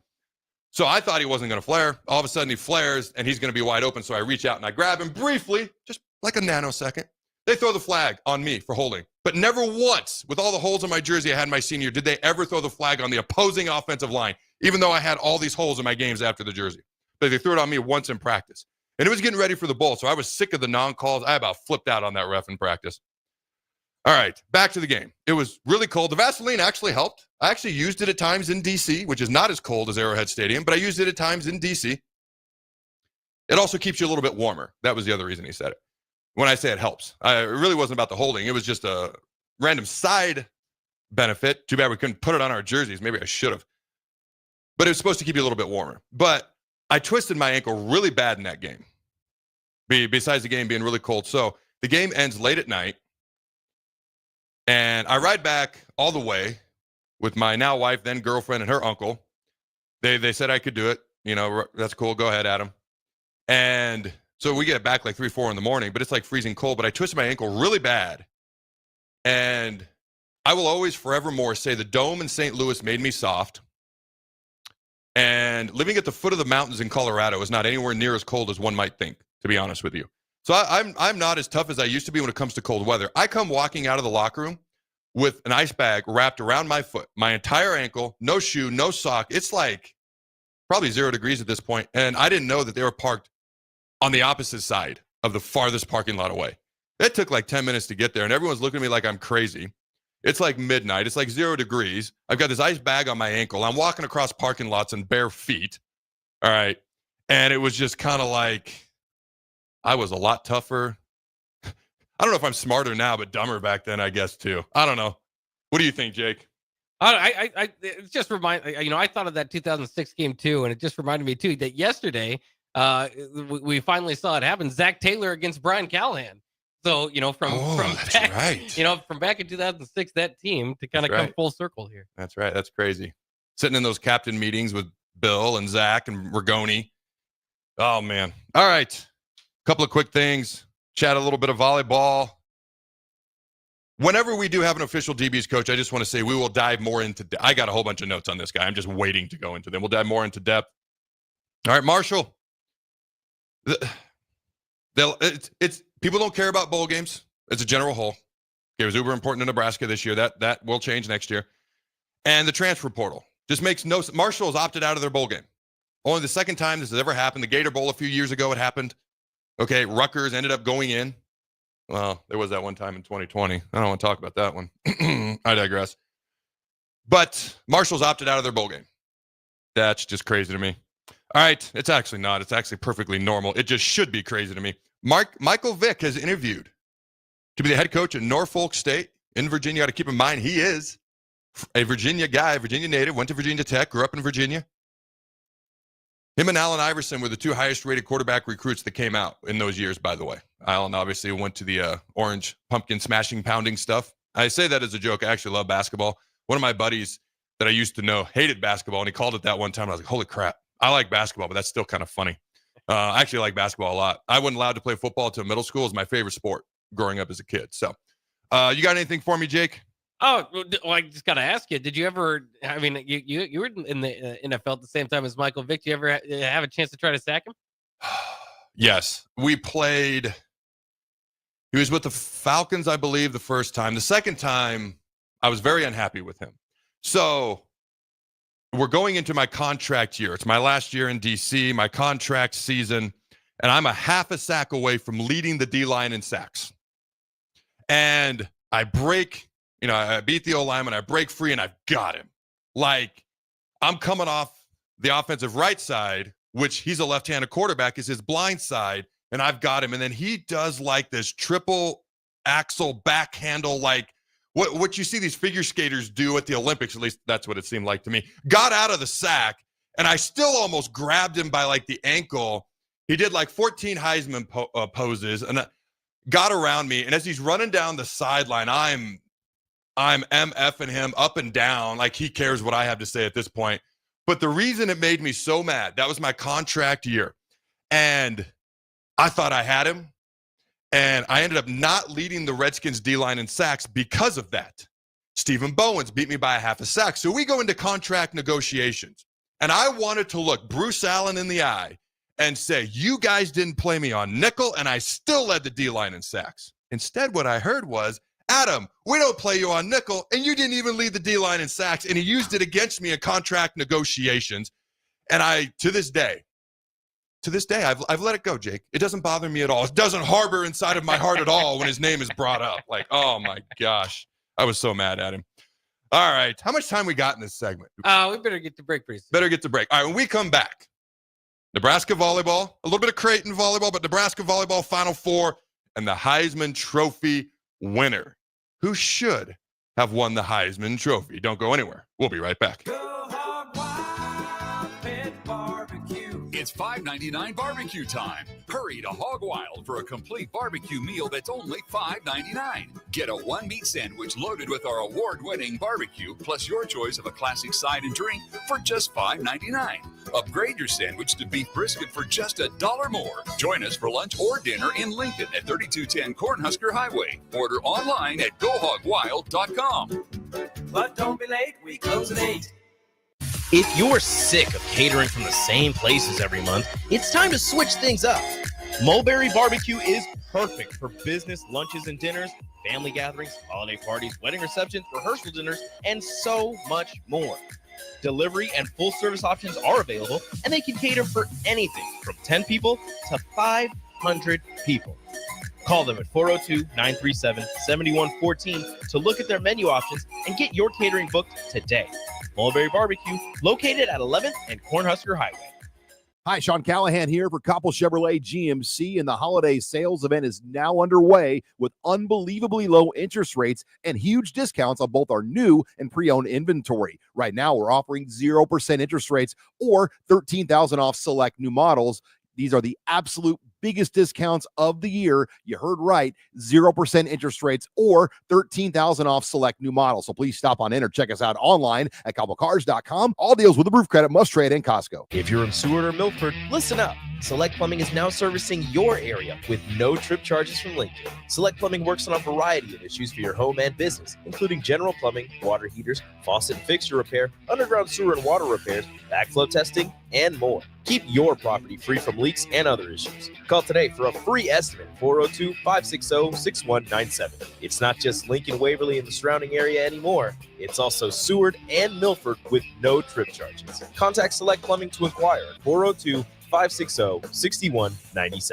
So I thought he wasn't going to flare. All of a sudden he flares and he's going to be wide open. So I reach out and I grab him briefly, just like a nanosecond. They throw the flag on me for holding. But never once, with all the holes in my jersey I had my senior, did they ever throw the flag on the opposing offensive line, even though I had all these holes in my games after the jersey. But they threw it on me once in practice. And it was getting ready for the bowl, so I was sick of the non-calls. I about flipped out on that ref in practice. All right, back to the game. It was really cold. The Vaseline actually helped. I actually used it at times in D.C., which is not as cold as Arrowhead Stadium, but I used it at times in D.C. It also keeps you a little bit warmer. That was the other reason he said it. When I say it helps, it really wasn't about the holding. It was just a random side benefit. Too bad we couldn't put it on our jerseys. Maybe I should have. But it was supposed to keep you a little bit warmer. But I twisted my ankle really bad in that game, besides the game being really cold. So the game ends late at night, and I ride back all the way with my now wife, then girlfriend, and her uncle. They said I could do it. You know, that's cool. Go ahead, Adam. And so we get back like 3, 4 in the morning, but it's like freezing cold. But I twisted my ankle really bad. And I will always forevermore say the dome in St. Louis made me soft. And living at the foot of the mountains in Colorado is not anywhere near as cold as one might think, to be honest with you. So I'm not as tough as I used to be when it comes to cold weather. I come walking out of the locker room with an ice bag wrapped around my foot, my entire ankle, no shoe, no sock. It's like probably 0 degrees at this point. And I didn't know that they were parked on the opposite side of the farthest parking lot away. It took like 10 minutes to get there, and everyone's looking at me like I'm crazy. It's like midnight. It's like 0 degrees. I've got this ice bag on my ankle. I'm walking across parking lots in bare feet. All right. And it was just kind of like I was a lot tougher. I don't know if I'm smarter now, but dumber back then, I guess, too. I don't know. What do you think, Jake? It just I thought of that 2006 game, too, and it just reminded me, too, that yesterday we finally saw it happen. Zach Taylor against Brian Callahan. So, from back, right. From back in 2006, that team to kind of come full circle here. That's right. That's crazy. Sitting in those captain meetings with Bill and Zach and Rigoni. Oh, man. All right. Couple of quick things. Chat a little bit of volleyball. Whenever we do have an official DB's coach, I just want to say we will dive more into I got a whole bunch of notes on this guy. I'm just waiting to go into them. We'll dive more into depth. All right, Marshall. It's people don't care about bowl games. It's a general whole. It was uber important to Nebraska this year. That will change next year. And the transfer portal just makes no sense. Marshall has opted out of their bowl game. Only the second time this has ever happened. The Gator Bowl a few years ago it happened. Okay, Rutgers ended up going in. Well, there was that one time in 2020. I don't want to talk about that one. I digress. But Marshall's opted out of their bowl game. That's just crazy to me. All right, it's actually not. It's actually perfectly normal. It just should be crazy to me. Michael Vick has interviewed to be the head coach at Norfolk State in Virginia. You got to keep in mind, he is a Virginia guy, Virginia native, went to Virginia Tech, grew up in Virginia. Him and Allen Iverson were the 2 highest rated quarterback recruits that came out in those years, by the way. Allen obviously went to the orange pumpkin smashing pounding stuff. I say that as a joke. I actually love basketball. One of my buddies that I used to know hated basketball, and he called it that one time. I was like, holy crap. I like basketball, but that's still kind of funny. I actually like basketball a lot. I wasn't allowed to play football until middle school. It was my favorite sport growing up as a kid. So you got anything for me, Jake? Oh, well, I just got to ask you, did you ever, I mean, you were in the NFL at the same time as Michael Vick. Did you ever have a chance to try to sack him? Yes. We played, he was with the Falcons, I believe, the first time. The second time, I was very unhappy with him. So we're going into my contract year. It's my last year in D.C., my contract season, and I'm a half a sack away from leading the D-line in sacks. And I break, I beat the O-lineman, I break free, and I've got him. Like, I'm coming off the offensive right side, which he's a left-handed quarterback, is his blind side, and I've got him. And then he does like this triple axle back handle, like what you see these figure skaters do at the Olympics, at least that's what it seemed like to me. Got out of the sack, and I still almost grabbed him by like the ankle. He did like 14 Heisman poses and got around me. And as he's running down the sideline, I'm MFing him up and down like he cares what I have to say at this point. But the reason it made me so mad, that was my contract year. And I thought I had him. And I ended up not leading the Redskins D-line in sacks because of that. Stephen Bowens beat me by a half a sack. So we go into contract negotiations. And I wanted to look Bruce Allen in the eye and say, you guys didn't play me on nickel, and I still led the D-line in sacks. Instead, what I heard was, Adam, we don't play you on nickel, and you didn't even lead the D-line in sacks, and he used it against me in contract negotiations. And to this day, I've let it go, Jake. It doesn't bother me at all. It doesn't harbor inside of my heart at all when his name is brought up. Like, oh my gosh. I was so mad at him. All right. How much time we got in this segment? We better get to break pretty soon. Better get to break. All right, when we come back, Nebraska volleyball, a little bit of Creighton volleyball, but Nebraska volleyball Final Four, and the Heisman Trophy winner, who should have won the Heisman Trophy. Don't go anywhere. We'll be right back. It's $5.99 barbecue time. Hurry to Hog Wild for a complete barbecue meal that's only $5.99. Get a one-meat sandwich loaded with our award-winning barbecue, plus your choice of a classic side and drink for just $5.99. Upgrade your sandwich to beef brisket for just $1 more. Join us for lunch or dinner in Lincoln at 3210 Cornhusker Highway. Order online at GoHogWild.com. But don't be late, we close at 8. If you're sick of catering from the same places every month, it's time to switch things up. Mulberry Barbecue is perfect for business lunches and dinners, family gatherings, holiday parties, wedding receptions, rehearsal dinners, and so much more. Delivery and full service options are available, and they can cater for anything from 10 people to 500 people. Call them at 402-937-7114 to look at their menu options and get your catering booked today. Mulberry Barbecue, located at 11th and Cornhusker Highway. Hi, Sean Callahan here for Koppel Chevrolet GMC, and the holiday sales event is now underway with unbelievably low interest rates and huge discounts on both our new and pre-owned inventory. Right now, we're offering 0% interest rates or $13,000 off select new models. These are the absolute biggest discounts of the year. You heard right, 0% interest rates or $13,000 off select new models. So please stop on in or check us out online at CoppelCars.com. All deals with approved credit, must trade, and Costco. If you're in Seward or Milford, listen up. Select Plumbing is now servicing your area with no trip charges from Lincoln. Select Plumbing works on a variety of issues for your home and business, including general plumbing, water heaters, faucet and fixture repair, underground sewer and water repairs, backflow testing, and more. Keep your property free from leaks and other issues. Call today for a free estimate, 402-560-6197. It's not just Lincoln, Waverly, and the surrounding area anymore. It's also Seward and Milford with no trip charges. Contact Select Plumbing to inquire at 402-560-6197.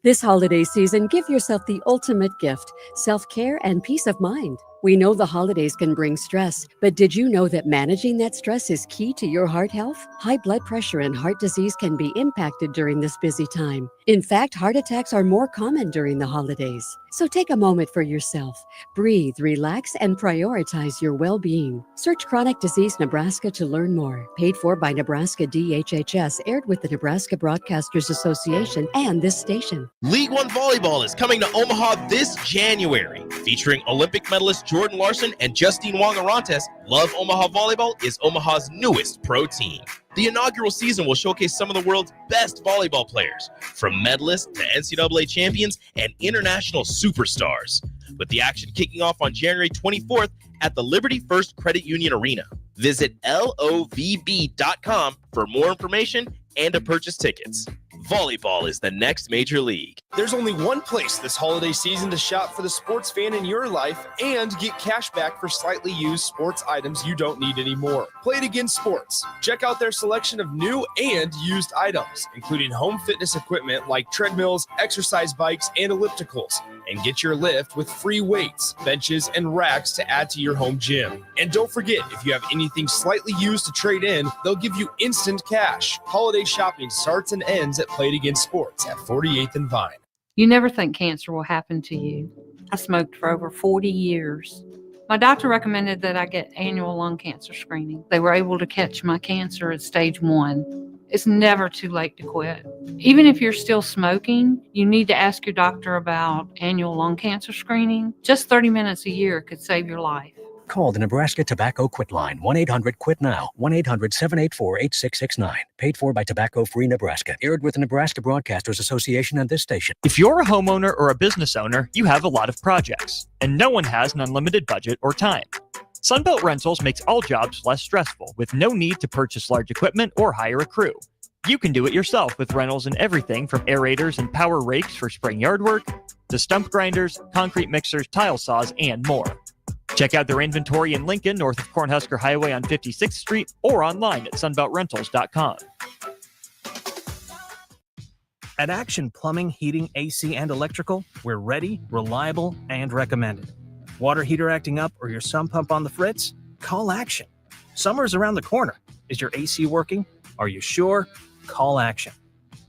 This holiday season, give yourself the ultimate gift, self-care and peace of mind. We know the holidays can bring stress, but did you know that managing that stress is key to your heart health? High blood pressure and heart disease can be impacted during this busy time. In fact, heart attacks are more common during the holidays. So take a moment for yourself. Breathe, relax, and prioritize your well-being. Search Chronic Disease Nebraska to learn more. Paid for by Nebraska DHHS, aired with the Nebraska Broadcasters Association and this station. League One Volleyball is coming to Omaha this January. Featuring Olympic medalist Jordan Larson and Justine Wong-Arantes, Love Omaha Volleyball is Omaha's newest pro team. The inaugural season will showcase some of the world's best volleyball players, from medalists to NCAA champions and international superstars, with the action kicking off on January 24th at the Liberty First Credit Union Arena. Visit LOVB.com for more information and to purchase tickets. Volleyball is the next major league. There's only one place this holiday season to shop for the sports fan in your life and get cash back for slightly used sports items you don't need anymore. Play It Again Sports. Check out their selection of new and used items, including home fitness equipment like treadmills, exercise bikes, and ellipticals. And get your lift with free weights, benches, and racks to add to your home gym. And don't forget, if you have anything slightly used to trade in, they'll give you instant cash. Holiday shopping starts and ends at Play It Again Sports at 48th and Vine. You never think cancer will happen to you. I smoked for over 40 years. My doctor recommended that I get annual lung cancer screening. They were able to catch my cancer at stage 1. It's never too late to quit. Even if you're still smoking, you need to ask your doctor about annual lung cancer screening. Just 30 minutes a year could save your life. Call the Nebraska Tobacco Quit Line, 1-800-QUIT-NOW, 1-800-784-8669. Paid for by Tobacco Free Nebraska. Aired with the Nebraska Broadcasters Association and this station. If you're a homeowner or a business owner, you have a lot of projects, and no one has an unlimited budget or time. Sunbelt Rentals makes all jobs less stressful with no need to purchase large equipment or hire a crew. You can do it yourself with rentals and everything from aerators and power rakes for spring yard work to stump grinders, concrete mixers, tile saws, and more. Check out their inventory in Lincoln, north of Cornhusker Highway on 56th Street, or online at sunbeltrentals.com. At Action Plumbing, Heating, AC, and Electrical, we're ready, reliable, and recommended. Water heater acting up or your sump pump on the fritz? Call Action. Summer's around the corner. Is your AC working? Are you sure? Call Action.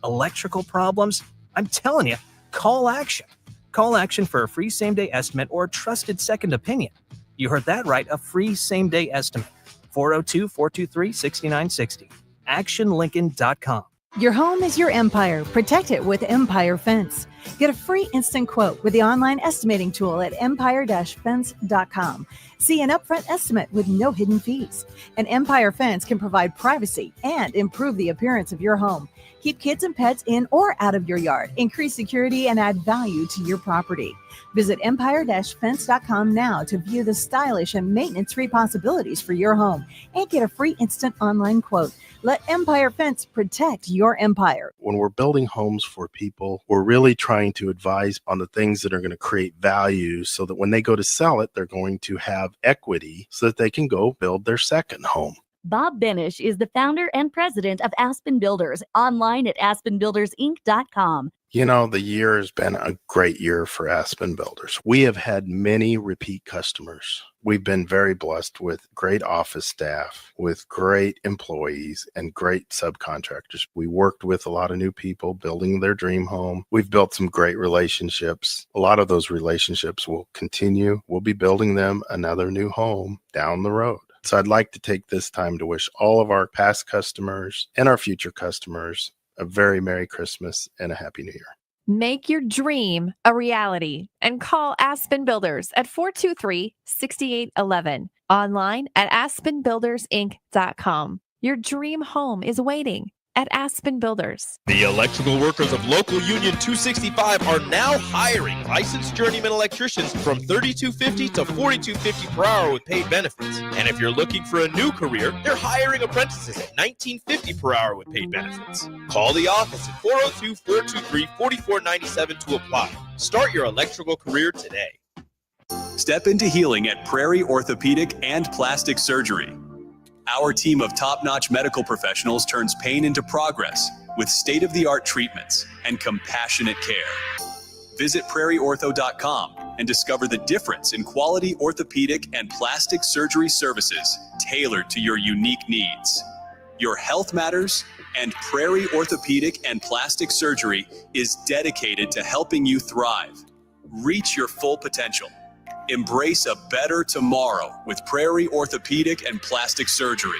Electrical problems? I'm telling you, call Action. Call Action for a free same-day estimate or a trusted second opinion. You heard that right, a free same-day estimate. 402-423-6960. ActionLincoln.com. Your home is your empire. Protect it with Empire Fence. Get a free instant quote with the online estimating tool at empire-fence.com. See an upfront estimate with no hidden fees. An Empire Fence can provide privacy and improve the appearance of your home. Keep kids and pets in or out of your yard. Increase security and add value to your property. Visit empire-fence.com now to view the stylish and maintenance-free possibilities for your home and get a free instant online quote. Let Empire Fence protect your empire. When we're building homes for people, we're really trying to advise on the things that are going to create value so that when they go to sell it, they're going to have equity so that they can go build their second home. Bob Benish is the founder and president of Aspen Builders, online at aspenbuildersinc.com. You know, the year has been a great year for Aspen Builders. We have had many repeat customers. We've been very blessed with great office staff, with great employees, and great subcontractors. We worked with a lot of new people building their dream home. We've built some great relationships. A lot of those relationships will continue. We'll be building them another new home down the road. So I'd like to take this time to wish all of our past customers and our future customers a very Merry Christmas and a Happy New Year. Make your dream a reality and call Aspen Builders at 423-6811. Online at aspenbuildersinc.com. Your dream home is waiting at Aspen Builders. The electrical workers of Local Union 265 are now hiring licensed journeyman electricians from $32.50 to $42.50 per hour with paid benefits. And if you're looking for a new career, they're hiring apprentices at $19.50 per hour with paid benefits. Call the office at 402-423-4497 to apply. Start your electrical career today. Step into healing at Prairie Orthopedic and Plastic Surgery. Our team of top-notch medical professionals turns pain into progress with state-of-the-art treatments and compassionate care. Visit prairieortho.com and discover the difference in quality orthopedic and plastic surgery services tailored to your unique needs. Your health matters, and Prairie Orthopedic and Plastic Surgery is dedicated to helping you thrive. Reach your full potential. Embrace a better tomorrow with Prairie Orthopedic and Plastic Surgery.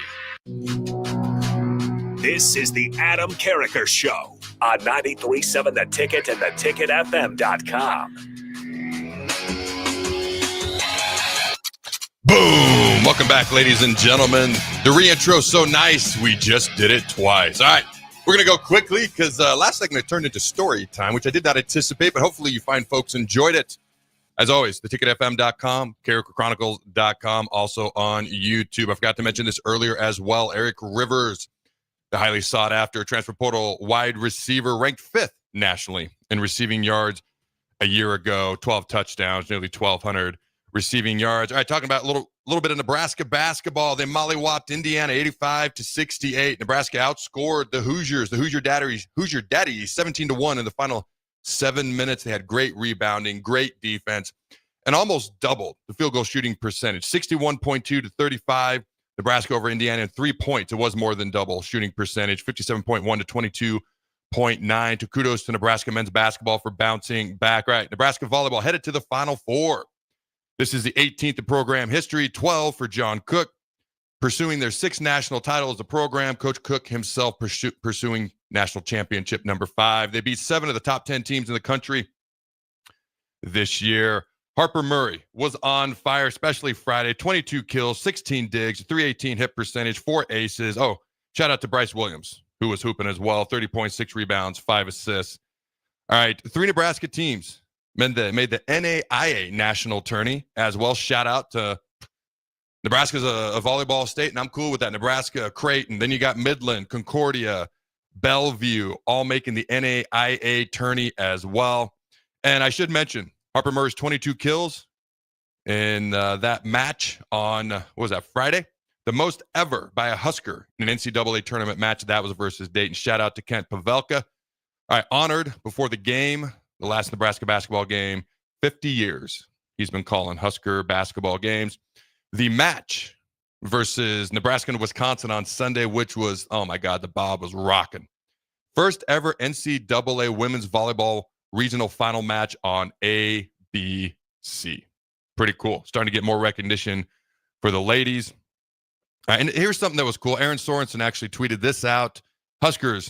This is the Adam Carriker Show on 93.7 The Ticket and theticketfm.com. Boom! Welcome back, ladies and gentlemen. The reintro so nice, we just did it twice. All right, we're going to go quickly because last segment turned into story time, which I did not anticipate, but hopefully you find folks enjoyed it. As always, theticketfm.com, carrikerchronicles.com, also on YouTube. I forgot to mention this earlier as well. Eric Rivers, the highly sought-after transfer portal wide receiver, ranked 5th nationally in receiving yards a year ago. 12 touchdowns, nearly 1,200 receiving yards. All right, talking about a little bit of Nebraska basketball. They mollywopped Indiana 85-68. Nebraska outscored the Hoosiers, the Hoosier Daddies, 17-1 in the final 7 minutes. They had great rebounding, great defense, and almost doubled the field goal shooting percentage, 61.2 to 35. Nebraska over Indiana in 3 points. It was more than double shooting percentage, 57.1 to 22.9. To kudos to Nebraska men's basketball for bouncing back. Right, Nebraska volleyball headed to the Final Four. This is the 18th in program history, 12 for John Cook, pursuing their 6th national title as the program. Coach Cook himself pursuing national championship number 5. They beat 7 of the top 10 teams in the country this year. Harper Murray was on fire, especially Friday. 22 kills, 16 digs, 318 hit percentage, 4 aces. Oh, shout out to Bryce Williams, who was hooping as well. 30.6 rebounds, 5 assists. All right, 3 Nebraska teams made the NAIA national tourney as well. Shout out to Nebraska's a volleyball state, and I'm cool with that. Nebraska, Creighton. Then you got Midland, Concordia, Bellevue, all making the NAIA tourney as well. And I should mention, Harper Murray's 22 kills in that match on, what was that, Friday? The most ever by a Husker in an NCAA tournament match. That was versus Dayton. Shout out to Kent Pavelka. All right, honored before the game, the last Nebraska basketball game, 50 years. He's been calling Husker basketball games. The match versus Nebraska and Wisconsin on Sunday, which was, oh my God, the Bob was rocking. First ever NCAA women's volleyball regional final match on ABC. Pretty cool. Starting to get more recognition for the ladies. And here's something that was cool. Aaron Sorensen actually tweeted this out. Husker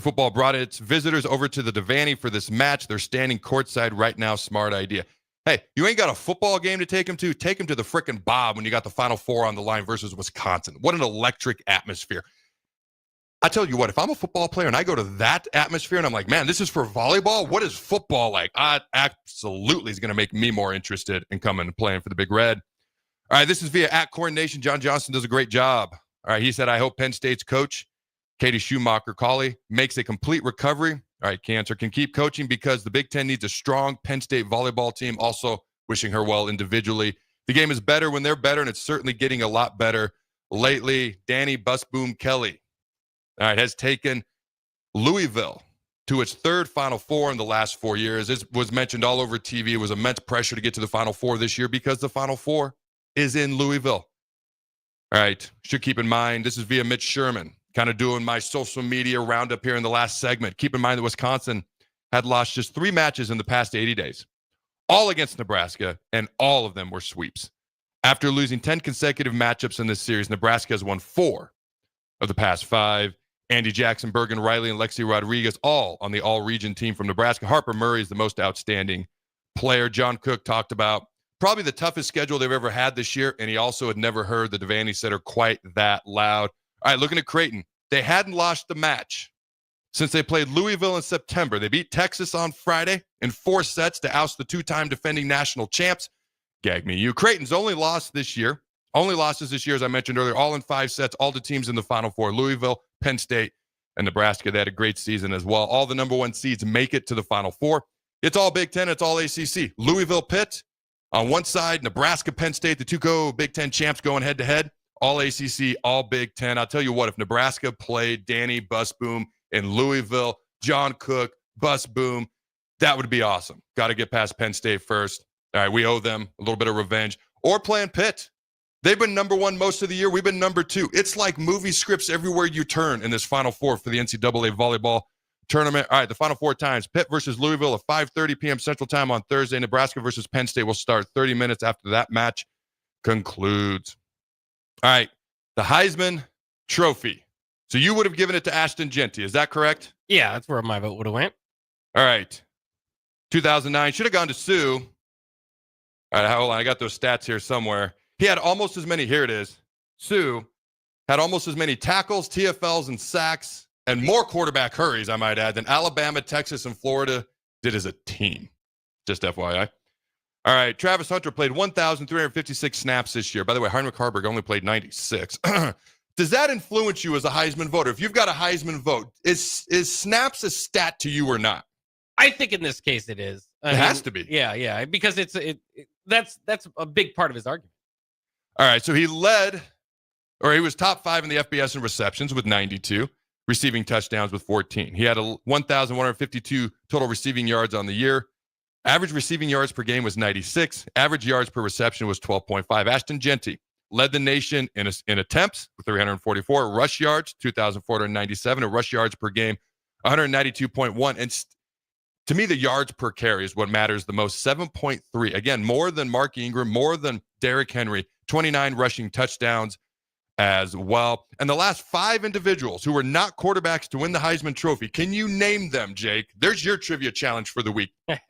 football brought its visitors over to the Devaney for this match. They're standing courtside right now. Smart idea. Hey, you ain't got a football game to take them to? Take them to the frickin' Bob when you got the Final Four on the line versus Wisconsin. What an electric atmosphere. I tell you what, if I'm a football player and I go to that atmosphere and I'm like, man, this is for volleyball? What is football like? Absolutely is going to make me more interested in coming and playing for the Big Red. All right, this is via @Coordination. John Johnson does a great job. All right, he said, I hope Penn State's coach, Katie Schumacher-Colley, makes a complete recovery. All right, Cancer can keep coaching because the Big Ten needs a strong Penn State volleyball team. Also wishing her well individually. The game is better when they're better, and it's certainly getting a lot better lately. Danny Busboom Kelly, all right, has taken Louisville to its third Final Four in the last 4 years. This was mentioned all over TV. It was immense pressure to get to the Final Four this year because the Final Four is in Louisville. All right, should keep in mind, this is via Mitch Sherman, kind of doing my social media roundup here in the last segment. Keep in mind that Wisconsin had lost just 3 matches in the past 80 days, all against Nebraska, and all of them were sweeps. After losing 10 consecutive matchups in this series, Nebraska has won 4 of the past 5. Andy Jackson, Bergen Riley, and Lexi Rodriguez, all on the all-region team from Nebraska. Harper Murray is the most outstanding player. John Cook talked about probably the toughest schedule they've ever had this year, and he also had never heard the Devaney Center quite that loud. All right, looking at Creighton. They hadn't lost the match since they played Louisville in September. They beat Texas on Friday in 4 sets to oust the 2-time defending national champs. Gag me, you. Creighton's only losses this year, as I mentioned earlier, all in 5 sets, all the teams in the Final Four, Louisville, Penn State, and Nebraska. They had a great season as well. All the number 1 seeds make it to the Final Four. It's all Big Ten. It's all ACC. Louisville, Pitt on one side, Nebraska, Penn State, the 2 Big Ten champs going head-to-head. All ACC, all Big Ten. I'll tell you what, if Nebraska played Danny Busboom in Louisville, John Cook, Busboom, that would be awesome. Got to get past Penn State first. All right, we owe them a little bit of revenge. Or playing Pitt. They've been number 1 most of the year. We've been number 2. It's like movie scripts everywhere you turn in this Final Four for the NCAA volleyball tournament. All right, the Final 4 times. Pitt versus Louisville at 5:30 p.m. Central Time on Thursday. Nebraska versus Penn State will start 30 minutes after that match concludes. All right, the Heisman Trophy. So you would have given it to Ashton Jeanty. Is that correct? Yeah, that's where my vote would have went. All right. 2009. Should have gone to Sue. All right, hold on. I got those stats here somewhere. He had almost as many. Here it is. Sue had almost as many tackles, TFLs, and sacks, and more quarterback hurries, I might add, than Alabama, Texas, and Florida did as a team. Just FYI. All right, Travis Hunter played 1,356 snaps this year. By the way, Heinrich Harburg only played 96. Does that influence you as a Heisman voter? If you've got a Heisman vote, is snaps a stat to you or not? I think in this case it is. It has to be. Yeah, because that's a big part of his argument. All right, so he was top 5 in the FBS in receptions with 92, receiving touchdowns with 14. He had 1,152 total receiving yards on the year. Average receiving yards per game was 96. Average yards per reception was 12.5. Ashton Jeanty led the nation in attempts with 344, rush yards 2,497, and rush yards per game 192.1. And to me, the yards per carry is what matters the most. 7.3. Again, more than Mark Ingram, more than Derrick Henry. 29 rushing touchdowns as well. And the last 5 individuals who were not quarterbacks to win the Heisman Trophy, can you name them, Jake? There's your trivia challenge for the week. Say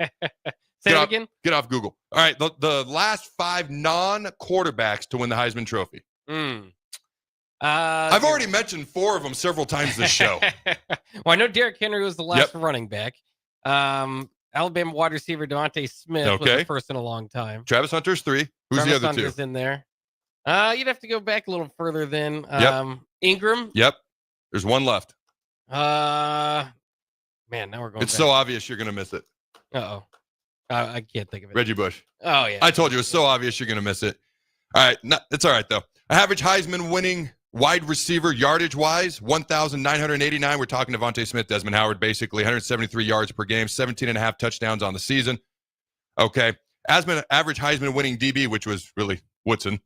it again? Get off Google. All right, the last 5 non-quarterbacks to win the Heisman Trophy. I've already mentioned 4 of them several times this show. Well, I know Derrick Henry was the last running back. Alabama wide receiver Devontae Smith was the first in a long time. Travis Hunter's 3. Who's Travis the other Hunter's 2? in there. You'd have to go back a little further then. Ingram. Yep. There's one left. Man, now we're going. It's so obvious you're going to miss it. Uh-oh. I can't think of it. Reggie Bush. Oh, yeah. I told you, it's so obvious you're going to miss it. All right. It's all right, though. Average Heisman winning wide receiver yardage-wise, 1,989. We're talking Devontae Smith, Desmond Howard, basically 173 yards per game, 17.5 touchdowns on the season. Okay. Average Heisman winning DB, which was really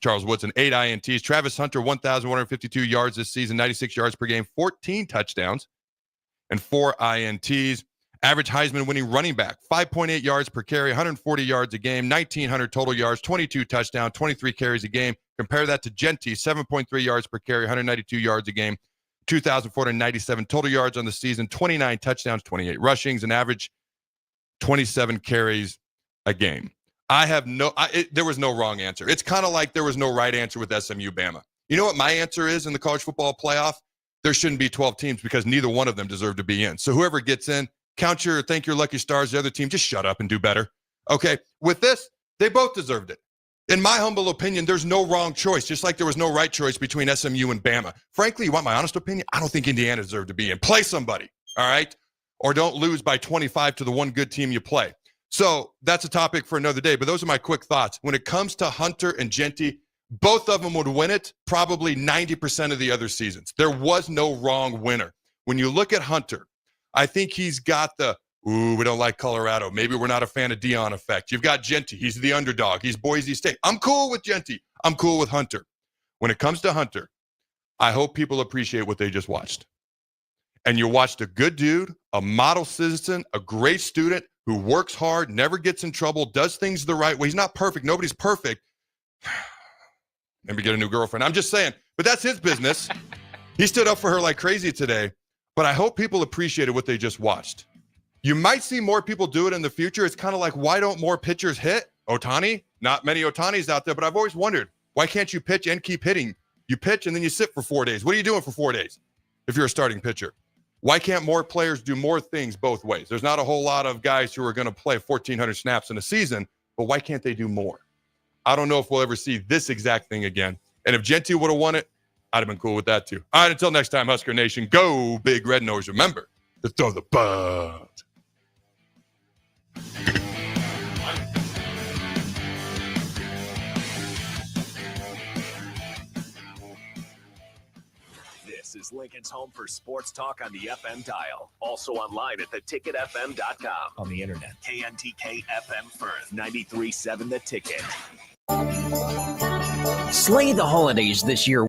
Charles Woodson, 8 INTs. Travis Hunter, 1,152 yards this season, 96 yards per game, 14 touchdowns, and 4 INTs. Average Heisman winning running back, 5.8 yards per carry, 140 yards a game, 1,900 total yards, 22 touchdowns, 23 carries a game. Compare that to Genty, 7.3 yards per carry, 192 yards a game, 2,497 total yards on the season, 29 touchdowns, 28 rushings, an average 27 carries a game. There was no wrong answer. It's kind of like there was no right answer with SMU Bama. You know what my answer is in the college football playoff? There shouldn't be 12 teams because neither one of them deserve to be in. So whoever gets in, thank your lucky stars. The other team, just shut up and do better. Okay. With this, they both deserved it. In my humble opinion, there's no wrong choice, just like there was no right choice between SMU and Bama. Frankly, you want my honest opinion? I don't think Indiana deserved to be in. Play somebody, all right? Or don't lose by 25 to the one good team you play. So that's a topic for another day, but those are my quick thoughts. When it comes to Hunter and Genty, both of them would win it probably 90% of the other seasons. There was no wrong winner. When you look at Hunter, I think he's got the, we don't like Colorado. Maybe we're not a fan of Dion effect. You've got Genty. He's the underdog. He's Boise State. I'm cool with Genty. I'm cool with Hunter. When it comes to Hunter, I hope people appreciate what they just watched. And you watched a good dude, a model citizen, a great student who works hard, never gets in trouble, does things the right way. He's not perfect. Nobody's perfect. Maybe get a new girlfriend. I'm just saying, but that's his business. He stood up for her like crazy today. But I hope people appreciated what they just watched. You might see more people do it in the future. It's kind of like, why don't more pitchers hit? Ohtani? Not many Ohtanis out there, but I've always wondered, why can't you pitch and keep hitting? You pitch and then you sit for 4 days. What are you doing for 4 days if you're a starting pitcher? Why can't more players do more things both ways? There's not a whole lot of guys who are going to play 1,400 snaps in a season, but why can't they do more? I don't know if we'll ever see this exact thing again. And if Genty would have won it, I'd have been cool with that too. All right, until next time, Husker Nation, go Big Red Nose. Remember to throw the bug. This is Lincoln's home for sports talk on the FM dial. Also online at theticketfm.com. On the internet. KNTK FM Firth, 93.7 The Ticket. Slay the holidays this year